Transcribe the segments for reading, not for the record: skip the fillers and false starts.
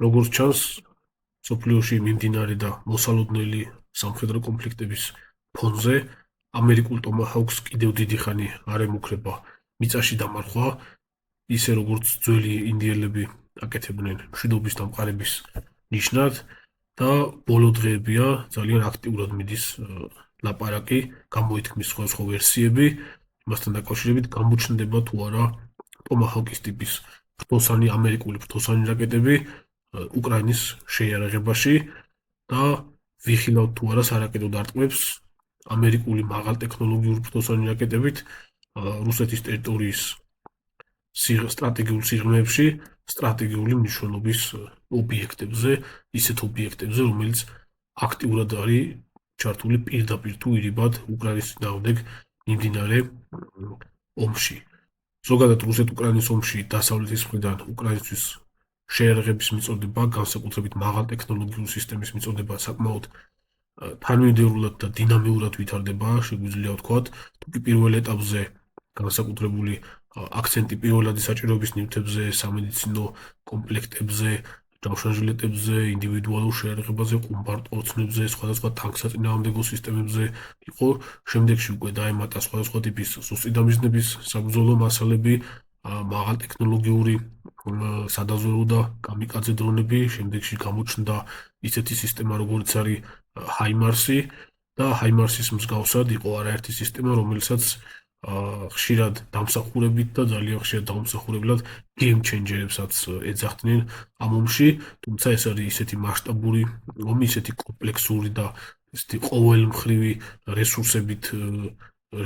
როგორც ჩანს, სოფლიოში მიმდინარე და მოსალოდნელი სამხედრო კონფლიქტების ფონზე ამერიკულ ტომაჰაუქს კიდევ დიდი ხანი არ ემუქრება მიწაში დამარხვა, ისე როგორც ძველი ინდიელები აკეთებდნენ მშვიდობის დამყარების ნიშნად და ბოლო დღეებია ძალიან აქტიურად მიდის ლაპარაკი, გამოითქმის სხვადასხვა ვერსიები, იმასთან დაკავშირებით გამოჩნდება თუ არა ტომაჰაუქის ტიპის ფრთოსანი ამერიკული ფრთოსანი რაკეტები უკრაინის შეიარაღებაში და ვიხილავთ თუ არა სარაკეტო დარტყმებს ამერიკული მაღალტექნოლოგიური ფრთოსანი რაკეტებით რუსეთის ტერიტორიის სტრატეგიულ სიღრმეებში სტრატეგიული მნიშვნელობის ობიექტებზე, ისეთ ობიექტებზე, რომელიც აქტიურად არის ჩართული პირდაპირ თუ ირიბად უკრაინის წინააღმდეგ მიმდინარე ომში. ზოგადად რუსეთ-უკრაინის ომში დასავლეთის მხრიდან უკრაინისთვის შეიარაღების მიწოდება, განსაკუთრებით მაღალტექნოლოგიური სისტემის მიწოდება საკმაოდ თანმიმდევრულად და დინამიურად ვითარდება, შეგვიძლია ვთქვათ, თუკი პირველ ეტაპზე განსაკუთრებული აქცენტი პირველადი საჭიროების ნივთებზე, სამედიცინო კომპლექტებზე, ჯავშანჟილეტებზე, ინდივიდუალურ შეიარაღებაზე, ყუმბარდყორცნებზე, სხვადასხვა ტანკსაწინააღმდეგო სისტემებზე იყო, შემდეგში უკვე დაემატა სხვადასხვა ტიპის ზუსტი-დამიზნების საბრძოლო მასალები, მაღალტექნოლოგიური სადაზვერვო და კამიკაძე დრონები, შემდეგში გამოჩნდა ისეთი სისტემა, როგორც არის ჰაიმარსი და ჰაიმარსის მსგავსად იყო არაერთი სისტემა, რომელსაც ხშირად დამსახურებით და ძალიან ხშირად დამსახურებლად game changer-ებსაც ეძახდნენ ამ ომში, თუმცა ეს არის ისეთი მასშტაბური ომი, ისეთი კომპლექსური და ისეთი ყოველმხრივი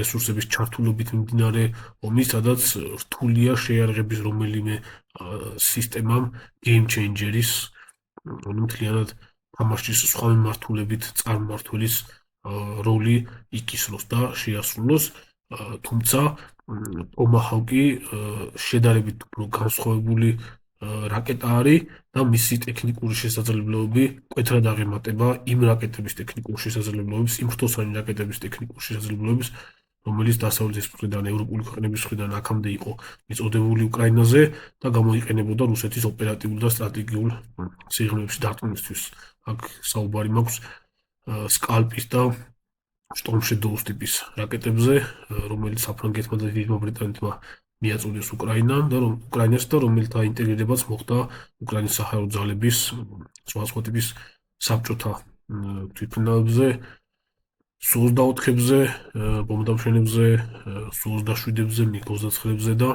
რესურსების ჩართულობით მიმდინარე ომი, სადაც რთულია შეიარაღების რომელიმე სისტემამ game changer-ის მთლიანად თამაშის სხვა მიმართულებით წარმმართველის როლი იკისროს და შეასრულოს. თუმცა ტომაჰაუკი შედარებით უფრო განსხვავებული რაკეტა არის და მისი ტექნიკური შესაძლებლობები მკვეთრად აღემატება იმ რაკეტების ტექნიკურ შესაძლებლობებს, იმ ფრთოსანი რაკეტების ტექნიკურ შესაძლებლობებს, რომელიც დასავლეთის მხრიდან, ევროპული ქვეყნების მხრიდან აქამდე იყო მიწოდებული უკრაინაზე და გამოიყენებოდა რუსეთის ოპერატიულ და სტრატეგიულ სიღრმეებში დარტყმისთვის. აქ საუბარი მაქვს სკალპის და Storm Shadows ტიპის რაკეტებზე, რომელიც საფრანგეთმა და დიდმა ბრიტანეთმა მიაწოდეს უკრაინას და რომელთა ინტეგრირებაც მოხდა უკრაინის საჰაერო ძალების სხვადასხვა ტიპის საბჭოთა თვითმფრინავებზე, Су-24-ებზე, ბომბდამშვენებზე, Су-27-ებზე, MiG-29-ებზე და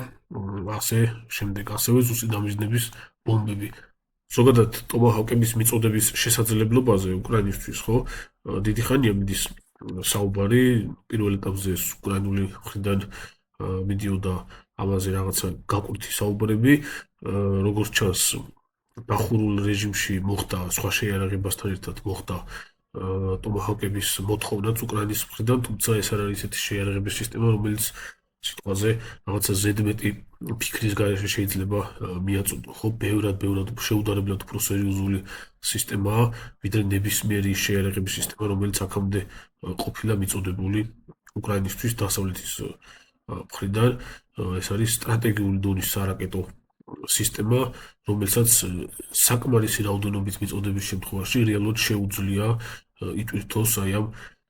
ასე შემდეგ, ასევე ზუსტი-დამიზნების ბომბები. ზოგადად ტომაჰაუკების მიწოდების შესაძლებლობაზე უკრაინისთვის, ხო, დიდი ხანია მიდის საუბარი, პირველ ეტაპზე უკრაინული მხრიდან მიდიოდა ამაზე რაღაცა გაყვითი საუბრები, როგორც ჩანს, დახურულ რეჟიმში მოხდა სხვა შეიარაღებასთან ერთად მოხდა ტომაჰაუკების მოთხოვნაც უკრაინის მხრიდან, თუმცა ეს არ არის ისეთი შეიარაღების სისტემა, რომელიც სიტყვაზე რაღაცა ზედმეტი ფიქრის გარეშე შეიძლება მიაწოდო, ხო, ბევრად შეუდარებლად უფრო სერიოზული სისტემაა, ვიდრე ნებისმიერი შეიარაღების სისტემა, რომელიც აქამდე ყოფილა მიწოდებული უკრაინისთვის დასავლეთის მხრიდან. ეს არის სტრატეგიული დონის სარაკეტო სისტემა, რომელსაც საკმარისი რაოდენობით მიწოდების შემთხვევაში რეალურად შეუძლია იტვირთოს აი ამ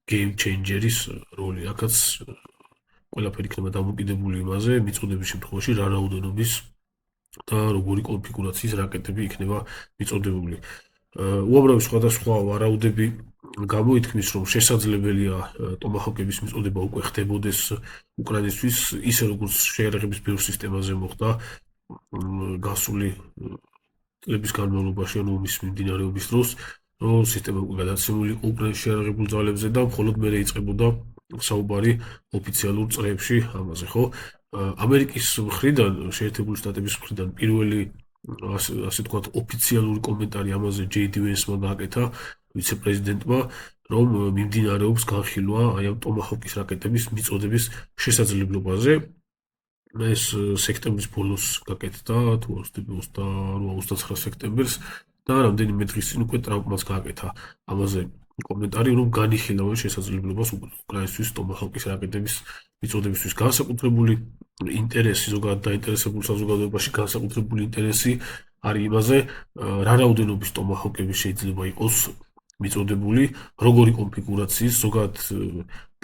game changer-ის როლი. აქაც ყველაფერი იქნება დამოკიდებული იმაზე, მიწოდების შემთხვევაში რა რაოდენობის და როგორი კონფიგურაციის რაკეტები იქნება მიწოდებული. უამრავი სხვადასხვა ვარაუდები გამოითქმის, რომ შესაძლებელია ტომაჰაუკების მიწოდება უკვე ხდებოდეს უკრაინისთვის, ისე როგორც შეიარაღების ბევრ სისტემაზე მოხდა გასული წლების განმავლობაში, ანუ ომის მიმდინარეობის დროს, რომ სისტემა უკვე გადაცემული იყო უკრაინის შეიარაღებულ ძალებზე და მხოლოდ მერე იწყებოდა საუბარი ოფიციალურ წრეებში ამაზე, ხო? ამერიკის მხრიდან, შეერთებული შტატების მხრიდან პირველი ასე ვთქვათ, ოფიციალური კომენტარი ამაზე JD Vance-მა გააკეთა ვიცე-პრეზიდენტმა, რომ მიმდინარეობს განხილვა აი ამ ტომაჰაუკის რაკეტების მიწოდების შესაძლებლობაზე. ეს სექტემბრის ბოლოს გაკეთდა, თუ 28-29 სექტემბერს და რამდენიმე დღის წინ უკვე ტრამპმაც გააკეთა ამაზე კომენტარი, რომ განიხილავენ შესაძლებლობას უკრაინისთვის ტომაჰაუკის რაკეტების მიწოდებისთვის. განსაკუთრებული ინტერესი ზოგადად დაინტერესებულ საზოგადოებაში განსაკუთრებული ინტერესი არის იმაზე, რა რაოდენობის ტომაჰოკები შეიძლება იყოს მიწოდებული, როგორი კონფიგურაციის, ზოგადად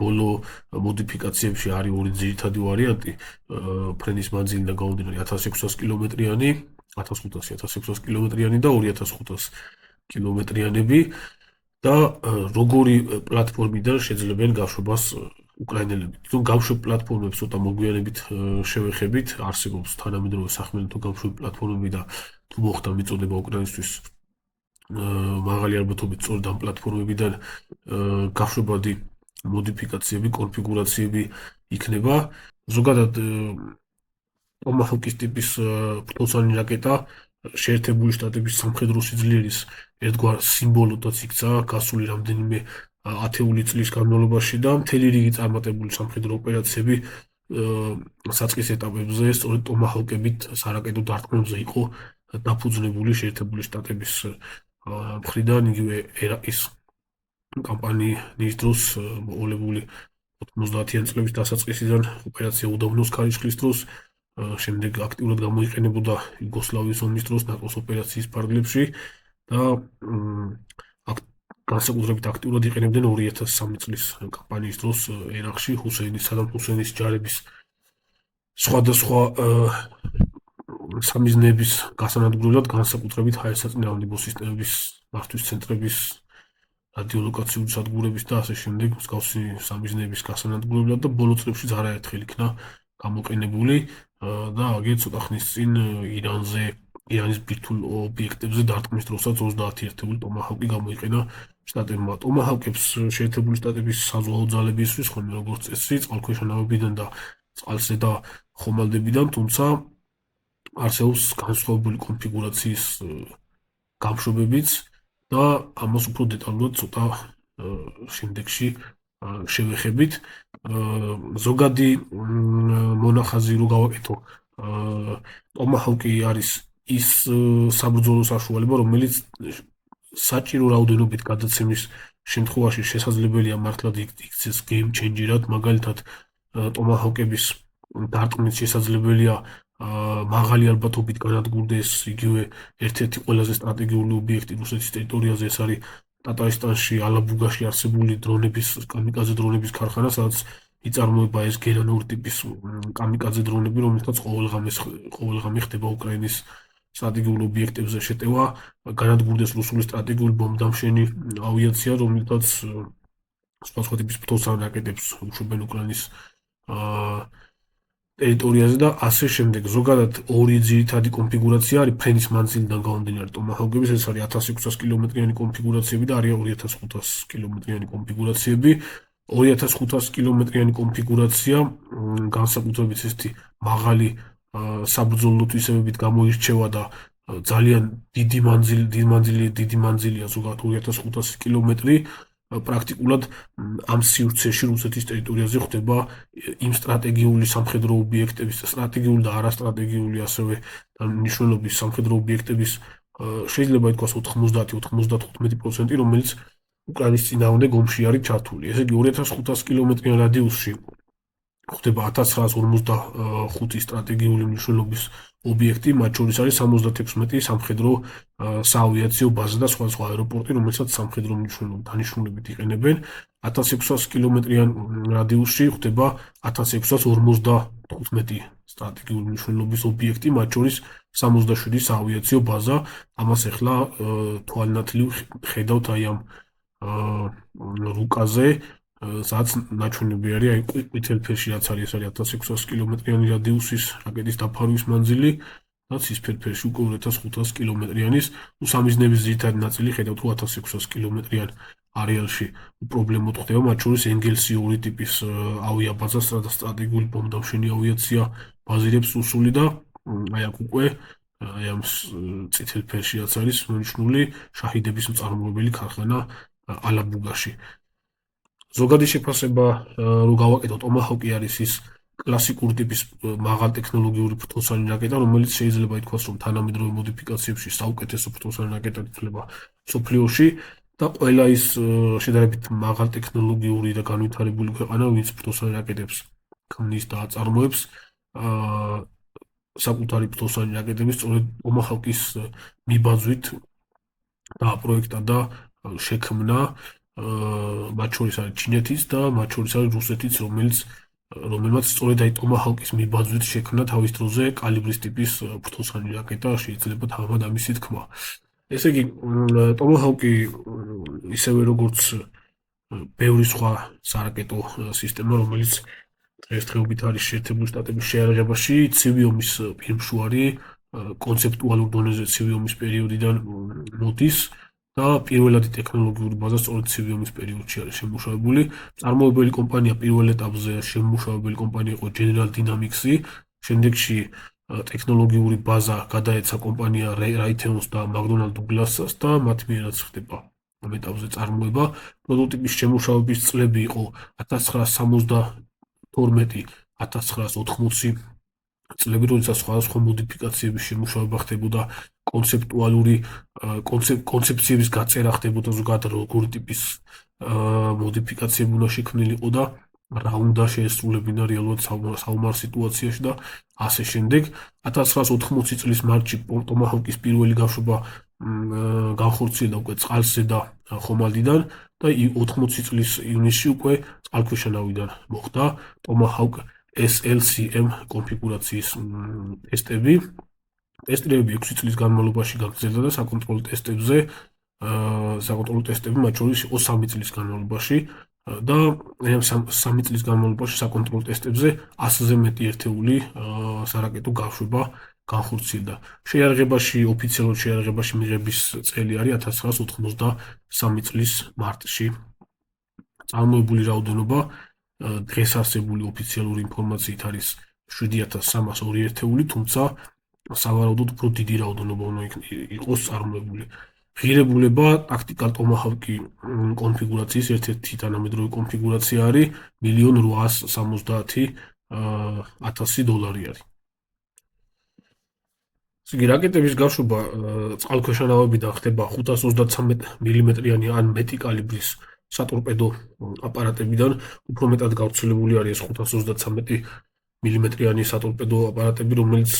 ბოლო მოდიფიკაციებში არის ორი ძირითადი ვარიანტი, ფრენის მანძილიდან გამომდინარე 1600 კილომეტრიანი, 1500-1600 კილომეტრიანი და 2500 კილომეტრიანები და როგორი პლატფორმიდან შეძლებენ გაშვებას უკრაინელები. თვითონ გამშვებ პლატფორმებს ცოტა მოგვიანებით შევეხებით, არსებობს თანამედროვე სახმელეთო გამშვები პლატფორმები და თუ მოხდა მიწოდება უკრაინისთვის მაღალი ალბათობით სწორედ ამ პლატფორმებიდან გაშვებადი მოდიფიკაციები, კონფიგურაციები იქნება. ზოგადად ტომაჰოკის ტიპის ფრთოვსანი რაკეტა შეერთებული შტატების სამხედრო სიძლიერის ერთგვარ სიმბოლოდაც იქცა გასული რამდენიმე ათეული წლის განმავლობაში და მთელი რიგი წარმატებული სამხედრო ოპერაციები საწყის ეტაპებზე სწორედ ტომაჰოკებით სარაკეტო დარტყმებზე იყო დაფუძნებული შეერთებული შტატების მხრიდან იგივე ერაყის კამპანიის დროს მოყოლებული 90-იან წლების დასაწყისიდან ოპერაცია უდაბნოს ქარიშხლის დროს შემდეგ აქტიურად გამოიყენებოდა იუგოსლავიის ომის დროს ნატოს ოპერაციის ფარგლებში და განსაკუთრებით აქტიურად იყენებდნენ 2003 წლის კამპანიის დროს ერაყში სადამ ჰუსეინის ჯარების სხვადასხვა სამიზნეების გასანადგურებლად განსაკუთრებით ჰაერსაწინააღმდეგო სისტემების მართვის ცენტრების რადიოლოკაციური სადგურების და ასე შემდეგ მსგავსი სამიზნეების გასანადგურებლად და ბოლო წლებშიც არაერთხელ იქნა გამოყენებული და აგერ ცოტა ხნის წინ ირანის ბირთვულ ობიექტებზე დარტყმის დროსაც 30 ერთეული ტომაჰოკი გამოიყენა შტატებმა. ტომაჰოკებს შეერთებული შტატების საზღვაო ძალები ისვრის ხოლმე როგორც წესი წყალქვეშა ნავებიდან და წყალზედა ხომალდებიდან, თუმცა არსებობს განსხვავებული კონფიგურაციის გამშვებებიც და ამას უფრო დეტალურად ცოტა შემდეგში შევეხებით. ზოგადი მონახაზი რო გავაკეთო, ტომაჰოკი არის ის საბრძოლო საშუალება, რომელიც საჭირო რაოდენობით გადაცემის შემთხვევაში შესაძლებელია მართლაც იქცეს game changer-ად, მაგალითად ტომაჰოკების დარტყმით შესაძლებელია მაღალი ალბათობით განადგურდეს იგივე ერთ-ერთი ყველაზე სტრატეგიული ობიექტი რუსეთის ტერიტორიაზე, ეს არის ტატარისტანში, ალაბუგაში არსებული კამიკაძე დრონების ქარხანა, სადაც იწარმოება ეს გერანური ტიპის კამიკაძე დრონები, რომელთაც ყოველღამე ხდება უკრაინის სტრატეგიულ ობიექტებზე შეტევა, განადგურდეს რუსული სტრატეგიული ბომბდამშენი ავიაცია, რომელთაც სხვადასხვა ტიპის ფრთოვსან რაკეტებს უშვებენ უკრაინის ტერიტორიაზე და ასე შემდეგ. ზოგადად ორი ძირითადი კონფიგურაცია არის ფრენის მანძილიდან გამომდინარე ტომაჰოკების, ეს არის 1600 კილომეტრიანი კონფიგურაციები და არის 2500 კილომეტრიანი კონფიგურაციები. 2500 კილომეტრიანი კონფიგურაცია განსაკუთრებით ესეთი მაღალი საბრძოლო თვისებებით გამოირჩევა და ძალიან დიდი მანძილია, ზოგადად 2500 კილომეტრი. პრაქტიკულად ამ სივრცეში რუსეთის ტერიტორიაზე ხდება იმ სტრატეგიული სამხედრო ობიექტების, სტრატეგიული და არასტრატეგიული ასევე მნიშვნელობის სამხედრო ობიექტების შეიძლება ითქვას 90-95%, რომელიც უკრაინის წინააღმდეგ ომში არის ჩართული. ესე იგი 2500 კილომეტრიან რადიუსში ხდება 1955 სტრატეგიული მნიშვნელობის ობიექტი, მათ შორის არის 76 სამხედრო საავიაციო ბაზა და სხვადასხვა აეროპორტი, რომელსაც სამხედრო დანიშნულებით იყენებენ. 1600 კილომეტრიან რადიუსში ხდება 1655 სტრატეგიული მნიშვნელობის ობიექტი, მათ შორის 67 საავიაციო ბაზა. ამას ახლა თვალნათლივ ხედავთ აი ამ რუკაზე, სადაც ნაჩვენები არის აი ყვითელ ფერში რაც არის, ეს არის 1600 კილომეტრიანი რადიუსის რაკეტის დაფარვის მანძილი და ცისფერ ფერში უკვე 2500 კილომეტრიანის. სამიზნეების ძირითადი ნაწილი ხედავთ, თუ 1600 კილომეტრიან არეალში უპრობლემოდ ხდება, მათ შორის ენგელსი 2 ტიპის ავიაბაზა, სადაც სტრატეგიული ბომბდამშენი ავიაცია ბაზირებს რუსული და აი აქ უკვე აი ამ წითელ ფერში რაც არის მონიშნული შაჰიდების მწარმოებელი ქარხანა ალაბუგაში. ზოგადი შეფასება რო გავაკეთო, ტომაჰოკი არის ის კლასიკური ტიპის მაღალტექნოლოგიური ფრთოვსანი რაკეტა, რომელიც შეიძლება ითქვას, რომ თანამედროვე მოდიფიკაციებში საუკეთესო ფრთოვსანი რაკეტად ითვლება მსოფლიოში და ყველა ის შედარებით მაღალტექნოლოგიური და განვითარებული ქვეყანა, ვინც ფრთოვსანი რაკეტებს ქმნის და აწარმოებს, საკუთარი ფლოსანი რაკეტები სწორედ ტომაჰავკის მიბაძვით დააპროექტა და შექმნა მათ შორის არის ჩინეთის და მათ შორის არის რუსეთის, რომელმაც სწორედ აი ტომაჰავკის მიბაძვით შექმნა თავის დროზე კალიბრის ტიპის ფრთოსანი რაკეტა, შეიძლება თავად ამისი თქმა. ესე იგი, ტომაჰავკი ისევე როგორც ბევრი სხვა სარაკეტო სისტემა, რომელიც დღესდღეობით არის შეერთებული შტატების შეიარაღებაში, ცივი ომის პირმშუარი, კონცეპტუალურ დონეზე ცივი ომის პერიოდიდან მოდის და პირველადი ტექნოლოგიური ბაზა სწორედ ცივი ომის პერიოდში არის შემუშავებული. წარმოებელი კომპანია პირველ ეტაპზე შემუშავებელი კომპანია იყო General Dynamics-ი, შემდეგში ტექნოლოგიური ბაზა გადაეცა კომპანია Raytheon-ს და McDonnell Douglas-ს და მათ მიერაც ხდება ამ ეტაპზე წარმოება. პროტოტიპის შემუშავების წლები იყო 1972-1980 წლები, როდესაც სხვადასხვა მოდიფიკაციების შემუშავება ხდებოდა, კონცეფციების გაწერა ხდებოდა ზოგადად როგორი ტიპის მოდიფიკაციები უნდა შექმნილიყო და რა უნდა შეესრულებინა რეალურად საომარ სიტუაციაში და ასე შემდეგ. 1980 წლის მარტში ტომაჰავკის პირველი გაშვება განხორციელდა უკვე წყალსზე და ხომალდიდან და 80 წლის ივნისში უკვე წყალქვეშა ნავიდან მოხდა ტომაჰავკ SLCM კონფიგურაციის ტესტები. ტესტები 6 წლის განმავლობაში გაგრძელდა და საკონტროლო ტესტები მათ შორის იყო 3 წლის განმავლობაში და 3 წლის განმავლობაში საკონტროლო ტესტებზე 100-ზე მეტი ერთეული სარაკეტო გაშვება განხორციელდა. ოფიციალურად შეიარაღებაში მიღების წელი არის 1993 წლის მარტში. წარმოებული რაოდენობა დღეს არსებული ოფიციალური ინფორმაციით არის 7302 ერთეული, თუმცა სავარაუდოდ უფრო დიდი რაოდენობა უნდა იყოს წარმოებული. ღირებულება ტაქტიკალ ტომაჰავკი კონფიგურაციის ერთ-ერთი თანამედროვე კონფიგურაცია არის $1,870,000 არის. იგი რაკეტების გაშვება წყალქვეშა ნავებიდან ხდება 533 მმ-იანი ან მეტი კალიბრის სატორპედო აპარატებიდან, უფრო მეტად გავრცელებული არის 533 მმ-იანი სატორპედო აპარატები, რომელიც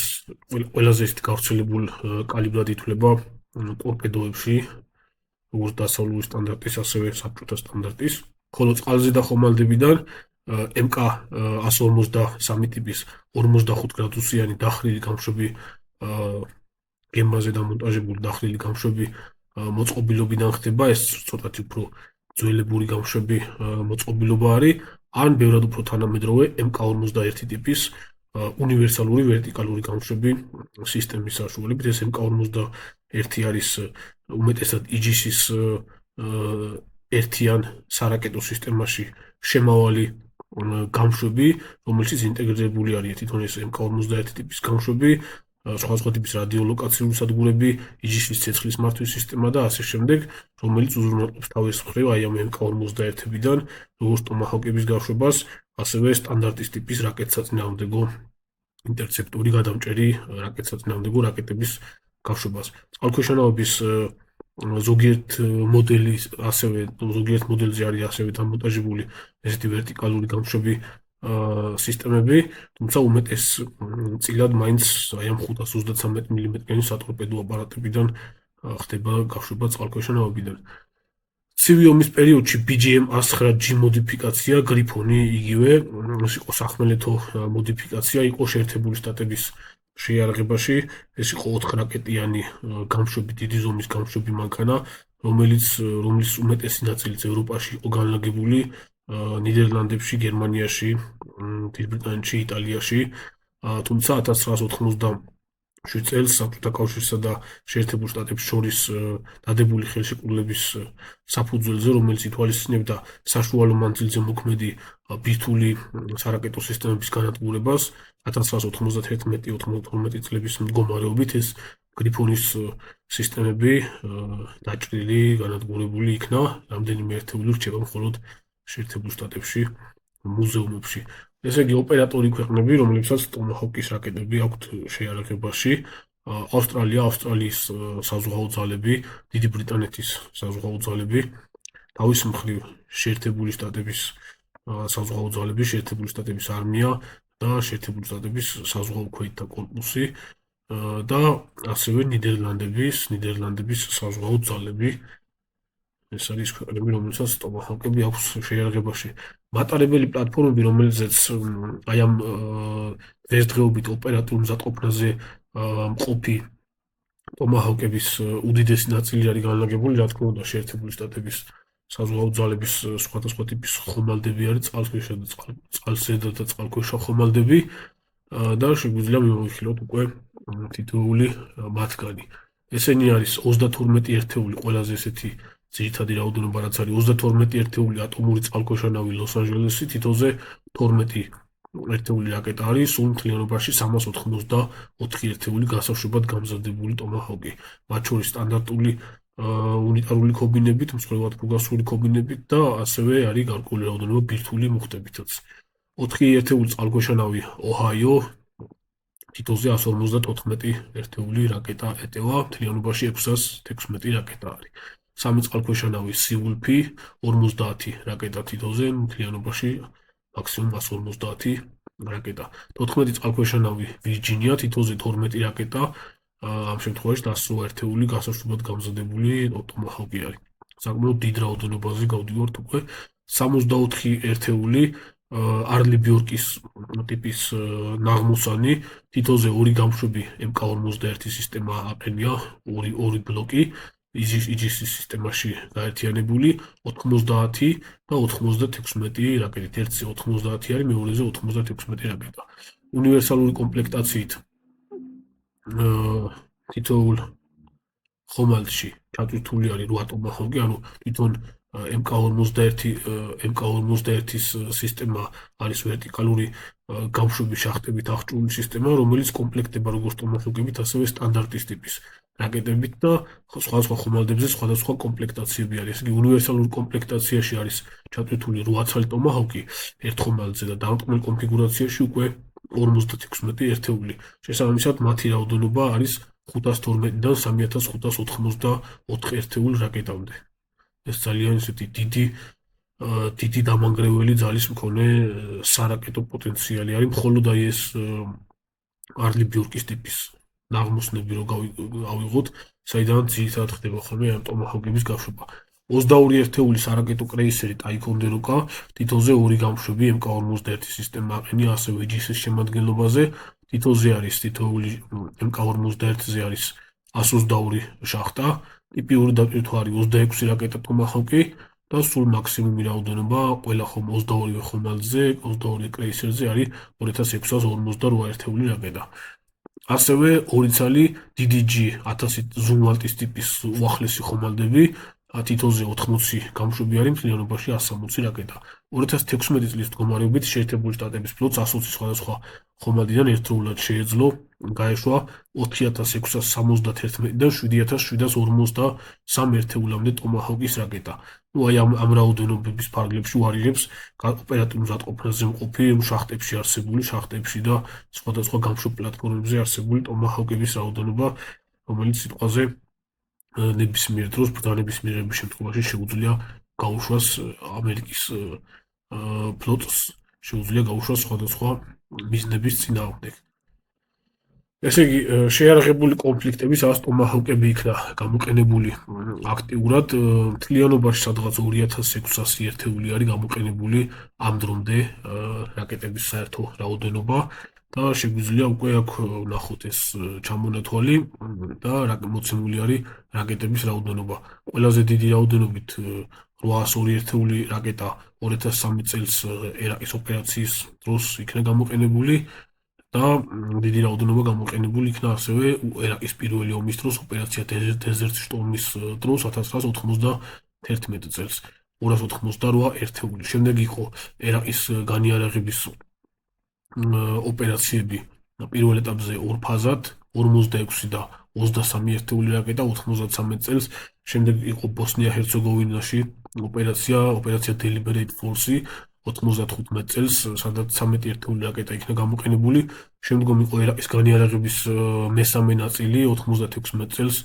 ყველაზე ისეთ გავრცელებულ კალიბრად ითვლება ტორპედოებში, როგორც დასავლური სტანდარტის, ასევე საბჭოთა სტანდარტის. ხოლო წყალზე და ხომალდებიდან MK-153 ტიპის 45 გრადუსიანი დახრილი გამშვები გემბაზე დამონტაჟებული დახრილი გამშვები მოწყობილობიდან ხდება, ეს ცოტათი უფრო ძველებური გამშვები მოწყობილობა არის, ან ბევრად უფრო თანამედროვე MK-51 ტიპის უნივერსალური ვერტიკალური გამშვები სისტემის საშუალებით. ეს MK-51 არის უმეტესად IGC-ის ერთიან სარაკეტო სისტემაში შემავალი გამშვები, რომელშიც ინტეგრირებული არის თვითონ ეს MK-51 ტიპის გამშვები, სხვადასხვა ტიპის რადიოლოკაციური სადგურები, IGC-ის ცეცხლის მართვის სისტემა და ასე შემდეგ, რომელიც უზრუნველყოფს თავის მხრივ აი ამ MK-51-დან როგორც ტომაჰავკების გაშვებას, ასევე სტანდარტის ტიპის რაკეტსაწინააღმდეგო ინტერცეპტორი გადამჭერი რაკეტსაწინააღმდეგო რაკეტების გაშვებას. წყალქვეშა ნავების ზოგიერთ მოდელზე არის ასევე დამონტაჟებული ესეთი ვერტიკალური გამშვები სისტემები, თუმცა უმეტეს წილად მაინც აი ამ 533 მმ-იანი სატორპედო აპარატებიდან ხდება გაშვება წყალქვეშა ნავებიდან. ცივი ომის პერიოდში BGM-109G მოდიფიკაცია, გრიფონი იგივე, ეს იყო სახმელეთო მოდიფიკაცია, იყო შეერთებული შტატების შეიარაღებაში, ეს იყო 4 რაკეტიანი გამშვები, დიდი ზომის გამშვები მანქანა, რომელიც უმეტესი ნაწილიც ევროპაში იყო განლაგებული, ნიდერლანდებში, გერმანიაში, დიდ ბრიტანეთში, იტალიაში, თუმცა 1987 წელს საბჭოთა კავშირსა და შეერთებულ შტატებს შორის დადებული ხელშეკრულების საფუძველზე, რომელიც ითვალისწინებდა საშუალო მანძილზე მოქმედი ბირთვული სარაკეტო სისტემების განადგურებას, 1991-92 წლების მდგომარეობით ეს გრიფონის სისტემები დაჭრილი, განადგურებული იქნა, რამდენიმე ერთეული რჩება მხოლოდ შეერთებულ შტატებში, მუზეუმებში. ესე იგი, ოპერატორი ქვეყნები, რომლებსაც ტომაჰავკის რაკეტები აქვთ შეიარაღებაში, ავსტრალიის საზღვაო ძალები, დიდი ბრიტანეთის საზღვაო ძალები, თავის მხრივ შეერთებული შტატების საზღვაო ძალები, შეერთებული შტატების არმია, და შეერთებული შტატების საზღვაო ქვეითთა კორპუსი და ასევე ნიდერლანდების საზღვაო ძალები. ეს არის ქვეყნები, რომელსაც ტომაჰავკები აქვს შეიარაღებაში. მატარებელი პლატფორმები, რომელზეც აი ამ დღესდღეობით ოპერატიულ მზადყოფნაზე მყოფი ტომაჰავკების უდიდესი ნაწილი არის განლაგებული, რა თქმა უნდა, შეერთებული შტატების საზღვაო ძალების სხვადასხვა ტიპის ხომალდები არის, წყალზედა და წყალქვეშა ხომალდები და შეგვიძლია მივიხილოთ უკვე თითოეული მათგანი. ესენი არის 32 ერთეული ყველაზე ესეთი ძირითადი რაოდენობა, რაც არის 32 ერთეული ატომური წყალქვეშა ნავი ლოს-ანჯელესი, თითოზე 12 ერთეული რაკეტა არის, სულ მთლიანობაში 384 ერთეული გასაშვებად გამზადებული ტომაჰავკი, მათ შორის სტანდარტული უნიტარული ქობინებით, მსხვერპლად ფუგასური ქობინებით და ასევე არის გარკვეული რაოდენობა ბირთვული მუხტებითაც. 4 ერთეული წყალქვეშა ნავი ოჰაიო, თითოზე 154 ერთეული რაკეტა ეტევა, მთლიანობაში 616 რაკეტა არის. 3 წყალქვეშა-ნავი სიულფი 50 რაკეტა თითოზე, მთლიანობაში მაქსიმუმ 150 რაკეტა. 14 წყალქვეშა-ნავი ვირჯინია თითოზე 12 რაკეტა, ამ შემთხვევაში 100 ერთეული გასაშვებად გამზადებული ტომაჰავკი არის. საკმაოდ დიდ რაოდენობაზე გავდივართ უკვე. 64 ერთეული არლი ბიორკის ტიპის ნაღმოსანი, თითოზე 2 გამშვები MK-51 სისტემა აყენია, 2 ბლოკი, იჯის სისტემაში გაერთიანებული, 90 და 96 რაკეტით. ერთზე 90 არის, მეორეზე 96 რაკეტა. უნივერსალური კომპლექტაციით თითოეულ ხომალდში ჩატვირთული არის 8 ტომაჰავკი, ანუ თვითონ MK-51-ის სისტემა არის ვერტიკალური გამშვები შახტებით აღჭურვილი სისტემა, რომელიც კომპლექტდება როგორც ტომაჰავკებით, ასევე სტანდარტის ტიპის რაკეტებით და სხვადასხვა ხომალდებზე სხვადასხვა კომპლექტაციები არის. ესე იგი, უნივერსალურ კომპლექტაციაში არის ჩატვირთული 8 ცალი ტომაჰავკი ერთ ხომალდზე და დამრტყმელ კონფიგურაციაში უკვე 56 ერთეული. შესაბამისად, მათი რაოდენობა არის 512-დან 3584 ერთეულ რაკეტამდე. ეს ძალიან ისეთი დიდი დამანგრეველი ძალის მქონე სარაკეტო პოტენციალი არის, მხოლოდ აი ეს არლი ბიორკის ტიპის ნაღმოსნები რო ავიღოთ, საიდანაც ძირითადად ხდება ხოლმე ამ ტომაჰავკების გაშვება. 22 ერთეული სარაკეტო კრეისერი ტაიქონდეროკა, თითოზე 2 გამშვები MK-51 სისტემა აყენია, ასევე იჯის შემადგენლობაზე. თითოზე არის თითოეული MK-51-ზე არის 122 შახტა, ტიპიური დატვირთვა არის 26 რაკეტა ტომაჰავკი და სულ მაქსიმუმი რაოდენობა ყველა 22 ხომალდზე, 22 კრეისერზე არის 2658 ერთეული რაკეტა. ასევე 2 ცალი DDG 1000 ზუმვალტის ტიპის უახლესი ხომალდები, თითოზე 80 გამშვები არის, მთლიანობაში 160 რაკეტა. 2016 წლის მდგომარეობით შეერთებული შტატების ფლოტს 120 სხვადასხვა ხომალდიდან ერთდროულად შეეძლო გაეშვა 4671-დან 7753 ერთეულამდე ტომაჰავკის რაკეტა. აი ამ რაოდენობების ფარგლებში უარიღებს ოპერატიულ მზადყოფნაზე მყოფი შახტებში და სხვადასხვა გამშვებ პლატფორმებზე არსებული ტომაჰავკების რაოდენობა, რომელიც სიტყვაზე ნებისმიერ დროს ბრძანების მიღების შემთხვევაში შეუძლია გაუშვას ამერიკის ფლოტს, შეუძლია გაუშვას სხვადასხვა მიზნების წინააღმდეგ. ესე იგი, შეიარაღებული კონფლიქტები, სადაც ტომაჰავკები იქნა გამოყენებული აქტიურად, მთლიანობაში სადღაც 2600 ერთეული არის გამოყენებული ამ დრომდე რაკეტების საერთო რაოდენობა და შეგვიძლია უკვე აქ ვნახოთ ეს ჩამონათვალი და მოცემული არის რაკეტების რაოდენობა. ყველაზე დიდი რაოდენობით 802 ერთეული რაკეტა 2003 წელს ერაყის ოპერაციის დროს იქნა გამოყენებული და დიდი რაოდენობა გამოყენებული იქნა ასევე ერაყის პირველი ომის დროს, ოპერაცია დეზერტ შტორმის დროს 1991 წელს 288 ერთეული. შემდეგ იყო ერაყის განიარაღების ოპერაციები პირველ ეტაპზე ორ ფაზად 46 და 23 ერთეული რაკეტა 93 წელს. შემდეგ იყო ბოსნია-ჰერცეგოვინაში ოპერაცია Deliberate Force 95 წელს, სადაც 13 ერთეული რაკეტა იქნა გამოყენებული. შემდგომ იყო ერაყის განიარაღების მესამე ნაწილი 96 წელს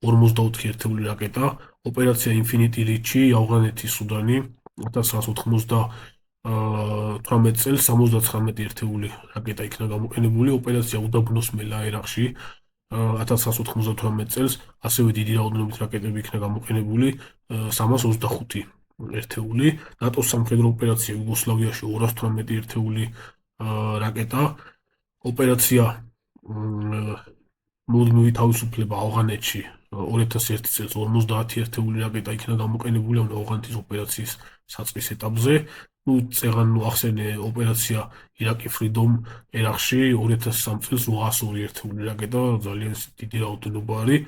44 ერთეული რაკეტა, ოპერაცია Infinity Reach, ავღანეთი, სუდანი 1990 18 წელს 79 ერთეული რაკეტა იქნა გამოყენებული, ოპერაცია უდაბნოს მელა ერაყში 1998 წელს ასევე დიდი რაოდენობით რაკეტები იქნა გამოყენებული 325 ერთეული, ნატოს სამხედრო ოპერაცია იუგოსლავიაში 218 ერთეული რაკეტა, ოპერაცია მუდმივი თავისუფლება ავღანეთში 2001 წელს 50 ერთეული რაკეტა იქნა გამოყენებული ავღანეთის ოპერაციის საწყის ეტაპზე. წეღან ახსენე ოპერაცია ირაკი ფრიდომ ერაყში 2003 წელს 802 ერთეული რაკეტა, ძალიან დიდი რაოდენობა არის.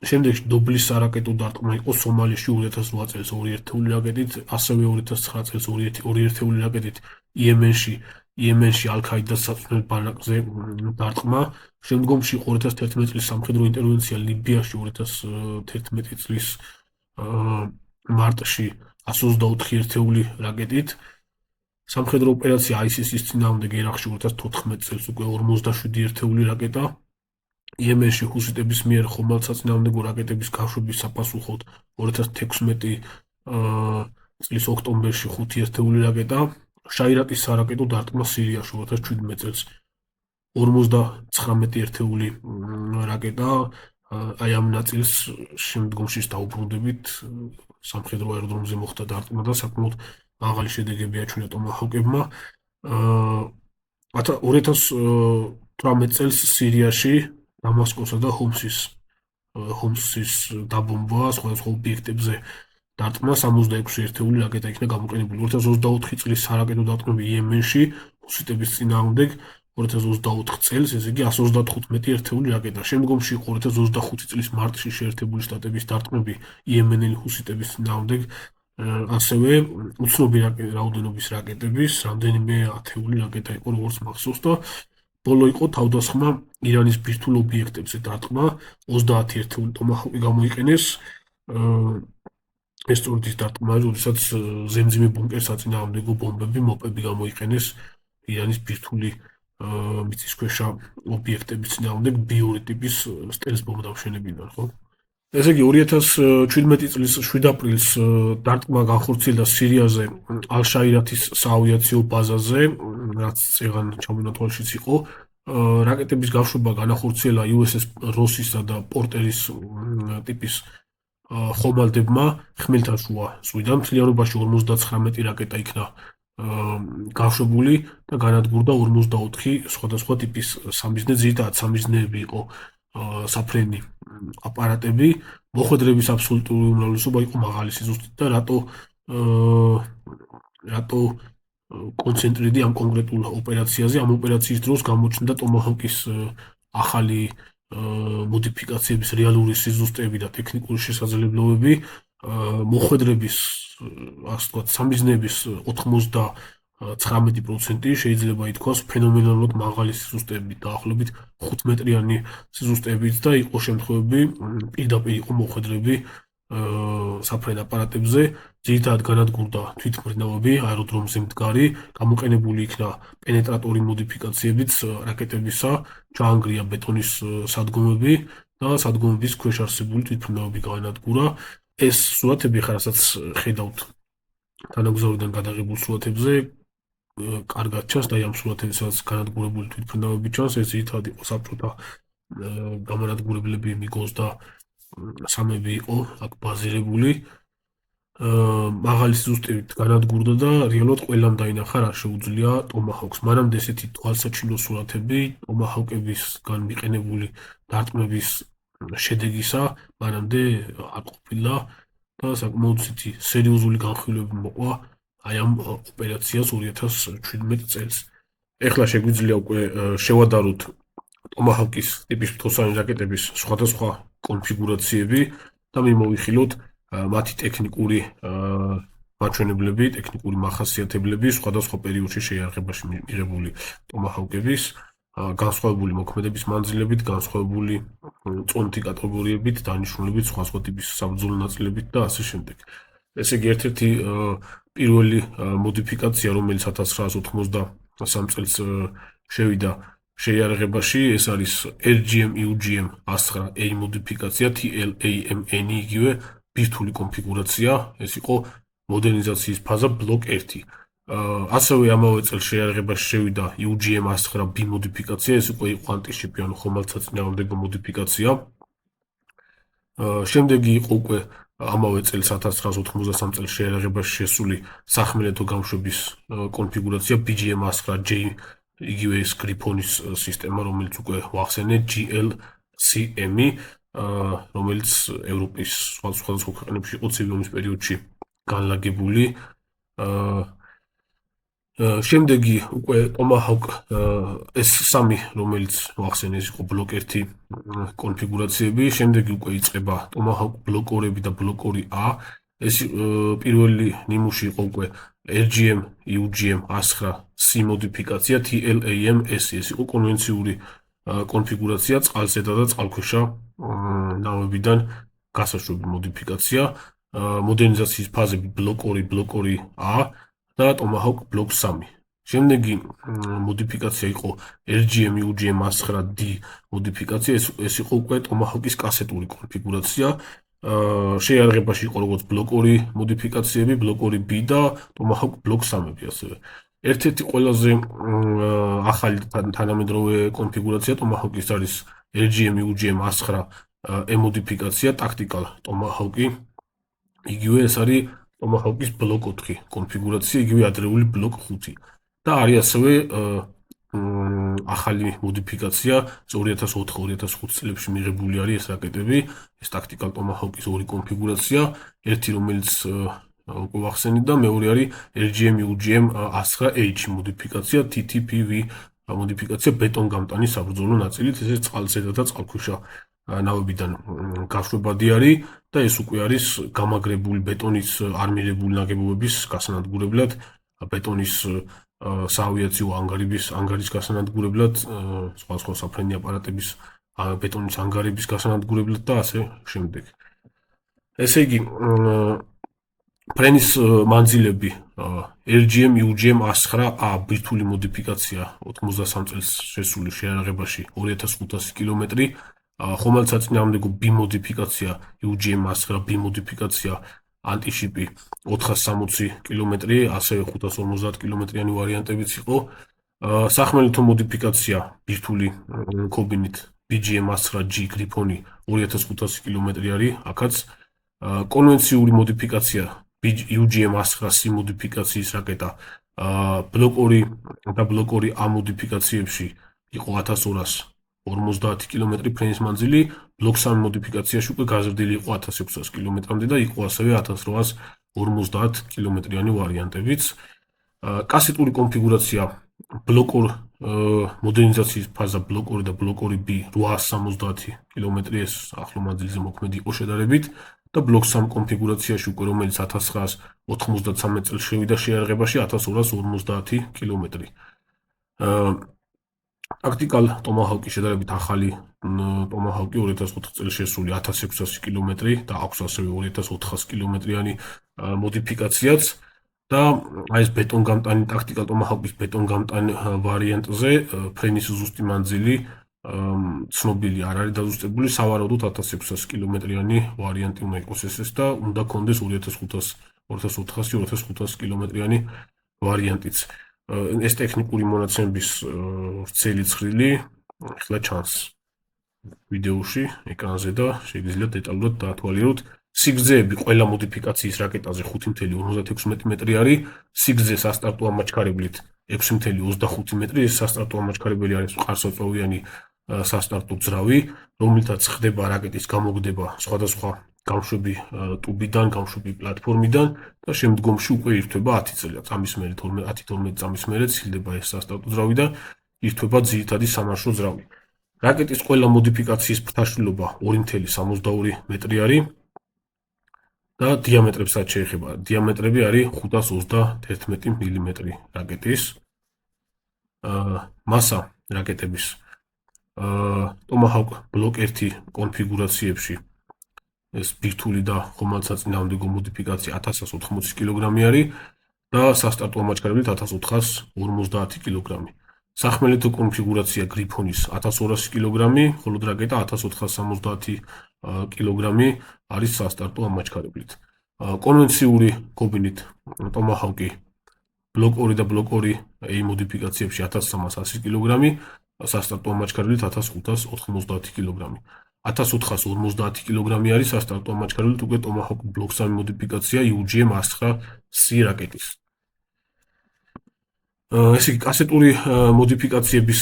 შემდეგში დობლის სარაკეტო დარტყმა იყო სომალიში 2008 წელს 2 ერთეული რაკეტით, ასევე 2009 წელს 2 ერთეული რაკეტით იემენში ალ-ქაიდას საწვრთნელ ბანაკზე დარტყმა. შემდგომში 2011 წლის სამხედრო ინტერვენცია ლიბიაში 2011 წლის მარტში 124 ერთეული რაკეტით. სამხედრო ოპერაცია ISIS-ის წინააღმდეგ ერაყში 2014 წელს უკვე 47 ერთეული რაკეტა. იემენში ჰუსიტების მიერ ხომალდსაწინააღმდეგო რაკეტების გაშვების საპასუხოდ 2016 წლის ოქტომბერში 5 ერთეული რაკეტა. შაირატის სარაკეტო დარტყმა სირიაში 2017 წელს 59 ერთეული რაკეტა. აი ამ ნაწილს შემდგომში დაუბრუნდებით სამხედრო აეროდრომზე მოხდა დარტყმა და საკმაოდ მაღალი შედეგები აჩვენა ტომაჰავკებმა. 2018 წელს სირიაში დამასკოსა და ჰომსის დაბომბვა სხვადასხვა ობიექტებზე დარტყმა 66 ერთეული რაკეტა იქნა გამოყენებული. 2024 წლის სარაკეტო დარტყმები იემენში ჰუსიტების წინააღმდეგ 2024 წელს, ესე იგი 135 ერთეული რაკეტა. შემდგომში 2025 წლის მარტში შეერთებული შტატების დარტყმები იემენელი ჰუსიტების წინააღმდეგ ასევე უცნობი რაოდენობის რაკეტების რამდენიმე ათეული რაკეტა იყო როგორც მახსოვს და ბოლო იყო თავდასხმა ირანის ბირთვულ ობიექტებზე დარტყმა 30 ერთეული ტომაჰავკი გამოიყენეს. ეს სწორედ ის დარტყმა არის, როდესაც ზემძიმე ბუნკერს საწინააღმდეგო ბომბები მოპები გამოიყენეს ირანის ბირთვული მიწისქვეშა ობიექტების წინააღმდეგ ბიური ტიპის სტელს ბომბდამშვენებიდან, ხო? ესე იგი 2017 წლის 7 აპრილს დარტყმა განხორციელდა სირიაზე ალ-შაირათის საავიაციო ბაზაზე, რაც წეღან ჩამონათვალშიც იყო. რაკეტების გაშვება განახორციელა USS როსისა და პორტერის ტიპის ხომალდებმა ხმელთაშუა ზღვიდან. მთლიანობაში 59 რაკეტა იქნა გაშვებული და განადგურდა 54 სხვადასხვა ტიპის სამიზნე, ძირითადად სამიზნეები იყო საფრენი აპარატები. მოხვედრების აბსოლუტური უმრავლესობა იყო მაღალი სიზუსტით და რატო კონცენტრიდი ამ კონკრეტულ ოპერაციაზე. ამ ოპერაციის დროს გამოჩნდა ტომაჰავკის ახალი მოდიფიკაციების რეალური სიზუსტეები და ტექნიკური შესაძლებლობები. მოხვედრების, ასე ვთქვათ, სამიზნეების 99% შეიძლება ითქვას ფენომენალურად მაღალი სიზუსტეებით, დაახლოებით 5 მეტრიანი სიზუსტეებით და იყო შემთხვევები, პირდაპირ იყო მოხვედრები საფრენ აპარატებზე. ძირითადად განადგურდა თვითმფრინავები, აეროდრომზე მდგარი, გამოყენებული იქნა პენეტრატორი მოდიფიკაციებიც რაკეტებისა, ჩაანგრია ბეტონის სადგომები და სადგომების ქვეშ არსებული თვითმფრინავები განადგურა. ეს სურათები ხარ, რასაც ხედავთ თანაგზავრიდან გადაღებულ სურათებზე, კარგად ჩანს და ამ სურათებში სადაც განადგურებული თვითმფრინავები ჩანს, ეს ძირითადად იყო საბჭოთა გამანადგურებლები მიგოს და სამები იყო აქ ბაზირებული. მაღალი სიზუსტებით განადგურდა და რეალურად ყველამ დაინახა რა შეუძლია ტომაჰავკს. მანამდე ესეთი თვალსაჩინო სურათები ტომაჰავკებისგან მიყენებული დარტყმების შედეგისა მანამდე არ ყოფილა და საკმაოდ სერიოზული განხილვები მოყვა აი ამ ოპერაციას 2017 წელს. ეხლა შეგვიძლია უკვე შევადაროთ ტომაჰავკის ტიპის მთოსანი რაკეტების სხვადასხვა კონფიგურაციები და მიმოვიხილოთ მათი ტექნიკური მაჩვენებლები, ტექნიკური მახასიათებლები სხვადასხვა პერიოდში შეიარაღებაში მიღებული ტომაჰავკების განსხვავებული მოქმედების მანძილებით, განსხვავებული წონთი კატეგორიებით, დანიშნულებით სხვადასხვა ტიპის საბრძოლო ნაწილებით და ასე შემდეგ. ესე იგი ერთ-ერთი პირველი მოდიფიკაცია, რომელიც 1993 წელს შევიდა შეიარაღებაში, ეს არის RGM-UGM 109A მოდიფიკაცია, TLAMN იგივე ბირთვული კონფიგურაცია, ეს იყო მოდერნიზაციის ფაზა ბლოკ 1. ასევე ამავე წელს შეიარაღებაში შევიდა UGM 109B მოდიფიკაცია, ეს უკვე იყო ანტიშიპი, ანუ ხომალდსაწინააღმდეგო მოდიფიკაცია. შემდეგი იყო უკვე ამავე წელს 1993 წელს შეიარაღებაში შესული სახმელეთო გამშვების კონფიგურაცია BGM 109J, იგივე ეს გრიფონის სისტემა, რომელიც უკვე ვახსენეთ GLCM-ი, რომელიც ევროპის სხვადასხვა ქვეყნებში იყო ცივი ომის პერიოდში განლაგებული. შემდეგი უკვე Tomahawk ეს სამი, რომელიც ვახსენე, ეს იყო ბლოკ 1 კონფიგურაციები, შემდეგი უკვე იწყება Tomahawk ბლოკ 2-ები და ბლოკ 2A. ეს პირველი ნიმუში იყო უკვე LGM UGM 109C მოდიფიკაცია TLAM-S, ეს იყო კონვენციური კონფიგურაცია, წყალზედა და წყალქვეშა ნავებიდან გასაშვები მოდიფიკაცია, მოდერნიზაციის ფაზები ბლოკ 2, ბლოკ 2A და Tomahawk ბლოკ 3. შემდეგი მოდიფიკაცია იყო LGM UGM 109D მოდიფიკაცია, ეს იყო უკვე Tomahawk-ის კასეტური კონფიგურაცია. შეიარაღებაში იყო როგორც ბლოკ 2 მოდიფიკაციები, ბლოკ 2B და Tomahawk ბლოკ 3-ები ასევე. ერთ-ერთი ყველაზე ახალი თანამედროვე კონფიგურაცია Tomahawk-ის არის LGM UGM 109E მოდიფიკაცია, ტაქტიკალ Tomahawk-ი. იგივე ეს არის Tomahawk-ის ბლოკ 4 კონფიგურაცია, იგივე ადრეული ბლოკ 5. და არის ასევე ახალი მოდიფიკაცია 2004-2005 წლებში მიღებული არის ეს რაკეტები, ეს ტაქტიკალ Tomahawk-ის ორი კონფიგურაცია, ერთი რომელიც უკვე ვახსენეთ და მეორე არის LGM UGM 109H მოდიფიკაცია, TTPV მოდიფიკაცია ბეტონგამტანი საბრძოლო ნაწილით, ესე წყალზედა და წყალქვეშა ნავებიდან გაშვებადი არის და ეს უკვე არის გამაგრებული ბეტონის არმირებული ნაგებობების გასანადგურებლად, ბეტონის საავიაციო ანგარის გასანადგურებლად, სხვადასხვა საფრენი აპარატების ბეტონის ანგარების გასანადგურებლად და ასე შემდეგ. ესე იგი, ფრენის მანძილები LGM UGM 109A ბირთვული მოდიფიკაცია 93 წელს შესული შეიარაღებაში 2500 კილომეტრი, ხომალდსაწინააღმდეგო B მოდიფიკაცია UGM 109B მოდიფიკაცია ანტიშიპი 460 კილომეტრი, ასევე 550 კილომეტრიანი ვარიანტებიც იყო. სახმელეთო მოდიფიკაცია ბირთვული ქობინით BGM 109G გრიფონი 2500 კილომეტრი არის, აქაც კონვენციური მოდიფიკაცია UGM 109C მოდიფიკაციის რაკეტა ბლოკ 2 და ბლოკ 2A მოდიფიკაციებში იყო 1250 კილომეტრი ფრენის მანძილი, ბლოკ 3 მოდიფიკაციაში უკვე გაზრდილი იყო 1600 კილომეტრამდე და იყო ასევე 1850 კილომეტრიანი ვარიანტებიც. კასეტური კონფიგურაცია ბლოკ 2 მოდერნიზაციის ფაზა ბლოკ 2 და ბლოკ 2B 870 კილომეტრი, ეს ახლო მანძილზე მოქმედი იყო შედარებით და ბლოკ 3 კონფიგურაციაში უკვე რომელიც 1993 წელს შევიდა შეიარაღებაში 1250 კილომეტრი. ტაქტიკალ Tomahawk-ი შედარებით ახალი Tomahawk-ი 2004 წელს შესული 1600 კილომეტრი და აქვს ასევე 2400 კილომეტრიანი მოდიფიკაციაც და აი ეს ბეტონგამტანი ტაქტიკალ Tomahawk-ის ბეტონგამტანი ვარიანტზე ფრენის ზუსტი მანძილი ცნობილი არ არის დაზუსტებული, სავარაუდოდ 1600 კილომეტრიანი ვარიანტი უნდა იყოს ეს და უნდა კონდეს 2400-2500 კილომეტრიანი ვარიანტიც. ეს ტექნიკური მონაცემების ვრცელი ცხრილი ახლა ჩანს ვიდეოში ეკრანზე და შეგიძლიათ დეტალურად დაათვალიეროთ. სიგრძეები ყველა მოდიფიკაციის რაკეტაზე 5.56 მეტრი არის, სიგრძე სასტარტო ამაჩქარებლით 6.25 მეტრი, ეს სასტარტო ამაჩქარებელი არის მყარსაწვევიანი სასტარტო ძრავი, რომლითაც ხდება რაკეტის გამოგდება სხვადასხვა გამშვები ტუბიდან, გამშვები პლატფორმიდან და შემდგომში უკვე ირთვება 10 წელიწად, ამის მერე 10-12 წამის მერე ცილდება ეს სასტარტო ძრავი და ირთვება ძირითადი სამარშო ძრავი. რაკეტის ყველა მოდიფიკაციის ფრთაშვილობა 2.62 მეტრი არის და დიამეტრებსაც შეეხება. დიამეტრები არის 521 მმ რაკეტის. მასა რაკეტების Tomahawk ბლოკ 1 კონფიგურაციებში ეს ბირთვული და ხომალდსაწინააღმდეგო მოდიფიკაცია 1180 კილოგრამი არის და სასტარტო ამაჩქარებლით 1450 კილოგრამი. სახმელეთო კონფიგურაცია გრიფონის 1200 კილოგრამი, ხოლო რაკეტა 1470 კილოგრამი არის სასტარტო ამაჩქარებლით. კონვენციური ქობინით Tomahawk-ი ბლოკ 2 და ბლოკ 2 A მოდიფიკაციებში 1300 კილოგრამი, სასტარტო ამაჩქარილით 1590 კილოგრამი. 1450 კილოგრამი არის სასტარტო ამაჩქარილით უკვე ტომაჰოკ ბლოკ 3 მოდიფიკაცია UGM-109C რაკეტის. ესე იგი კასეტური მოდიფიკაციების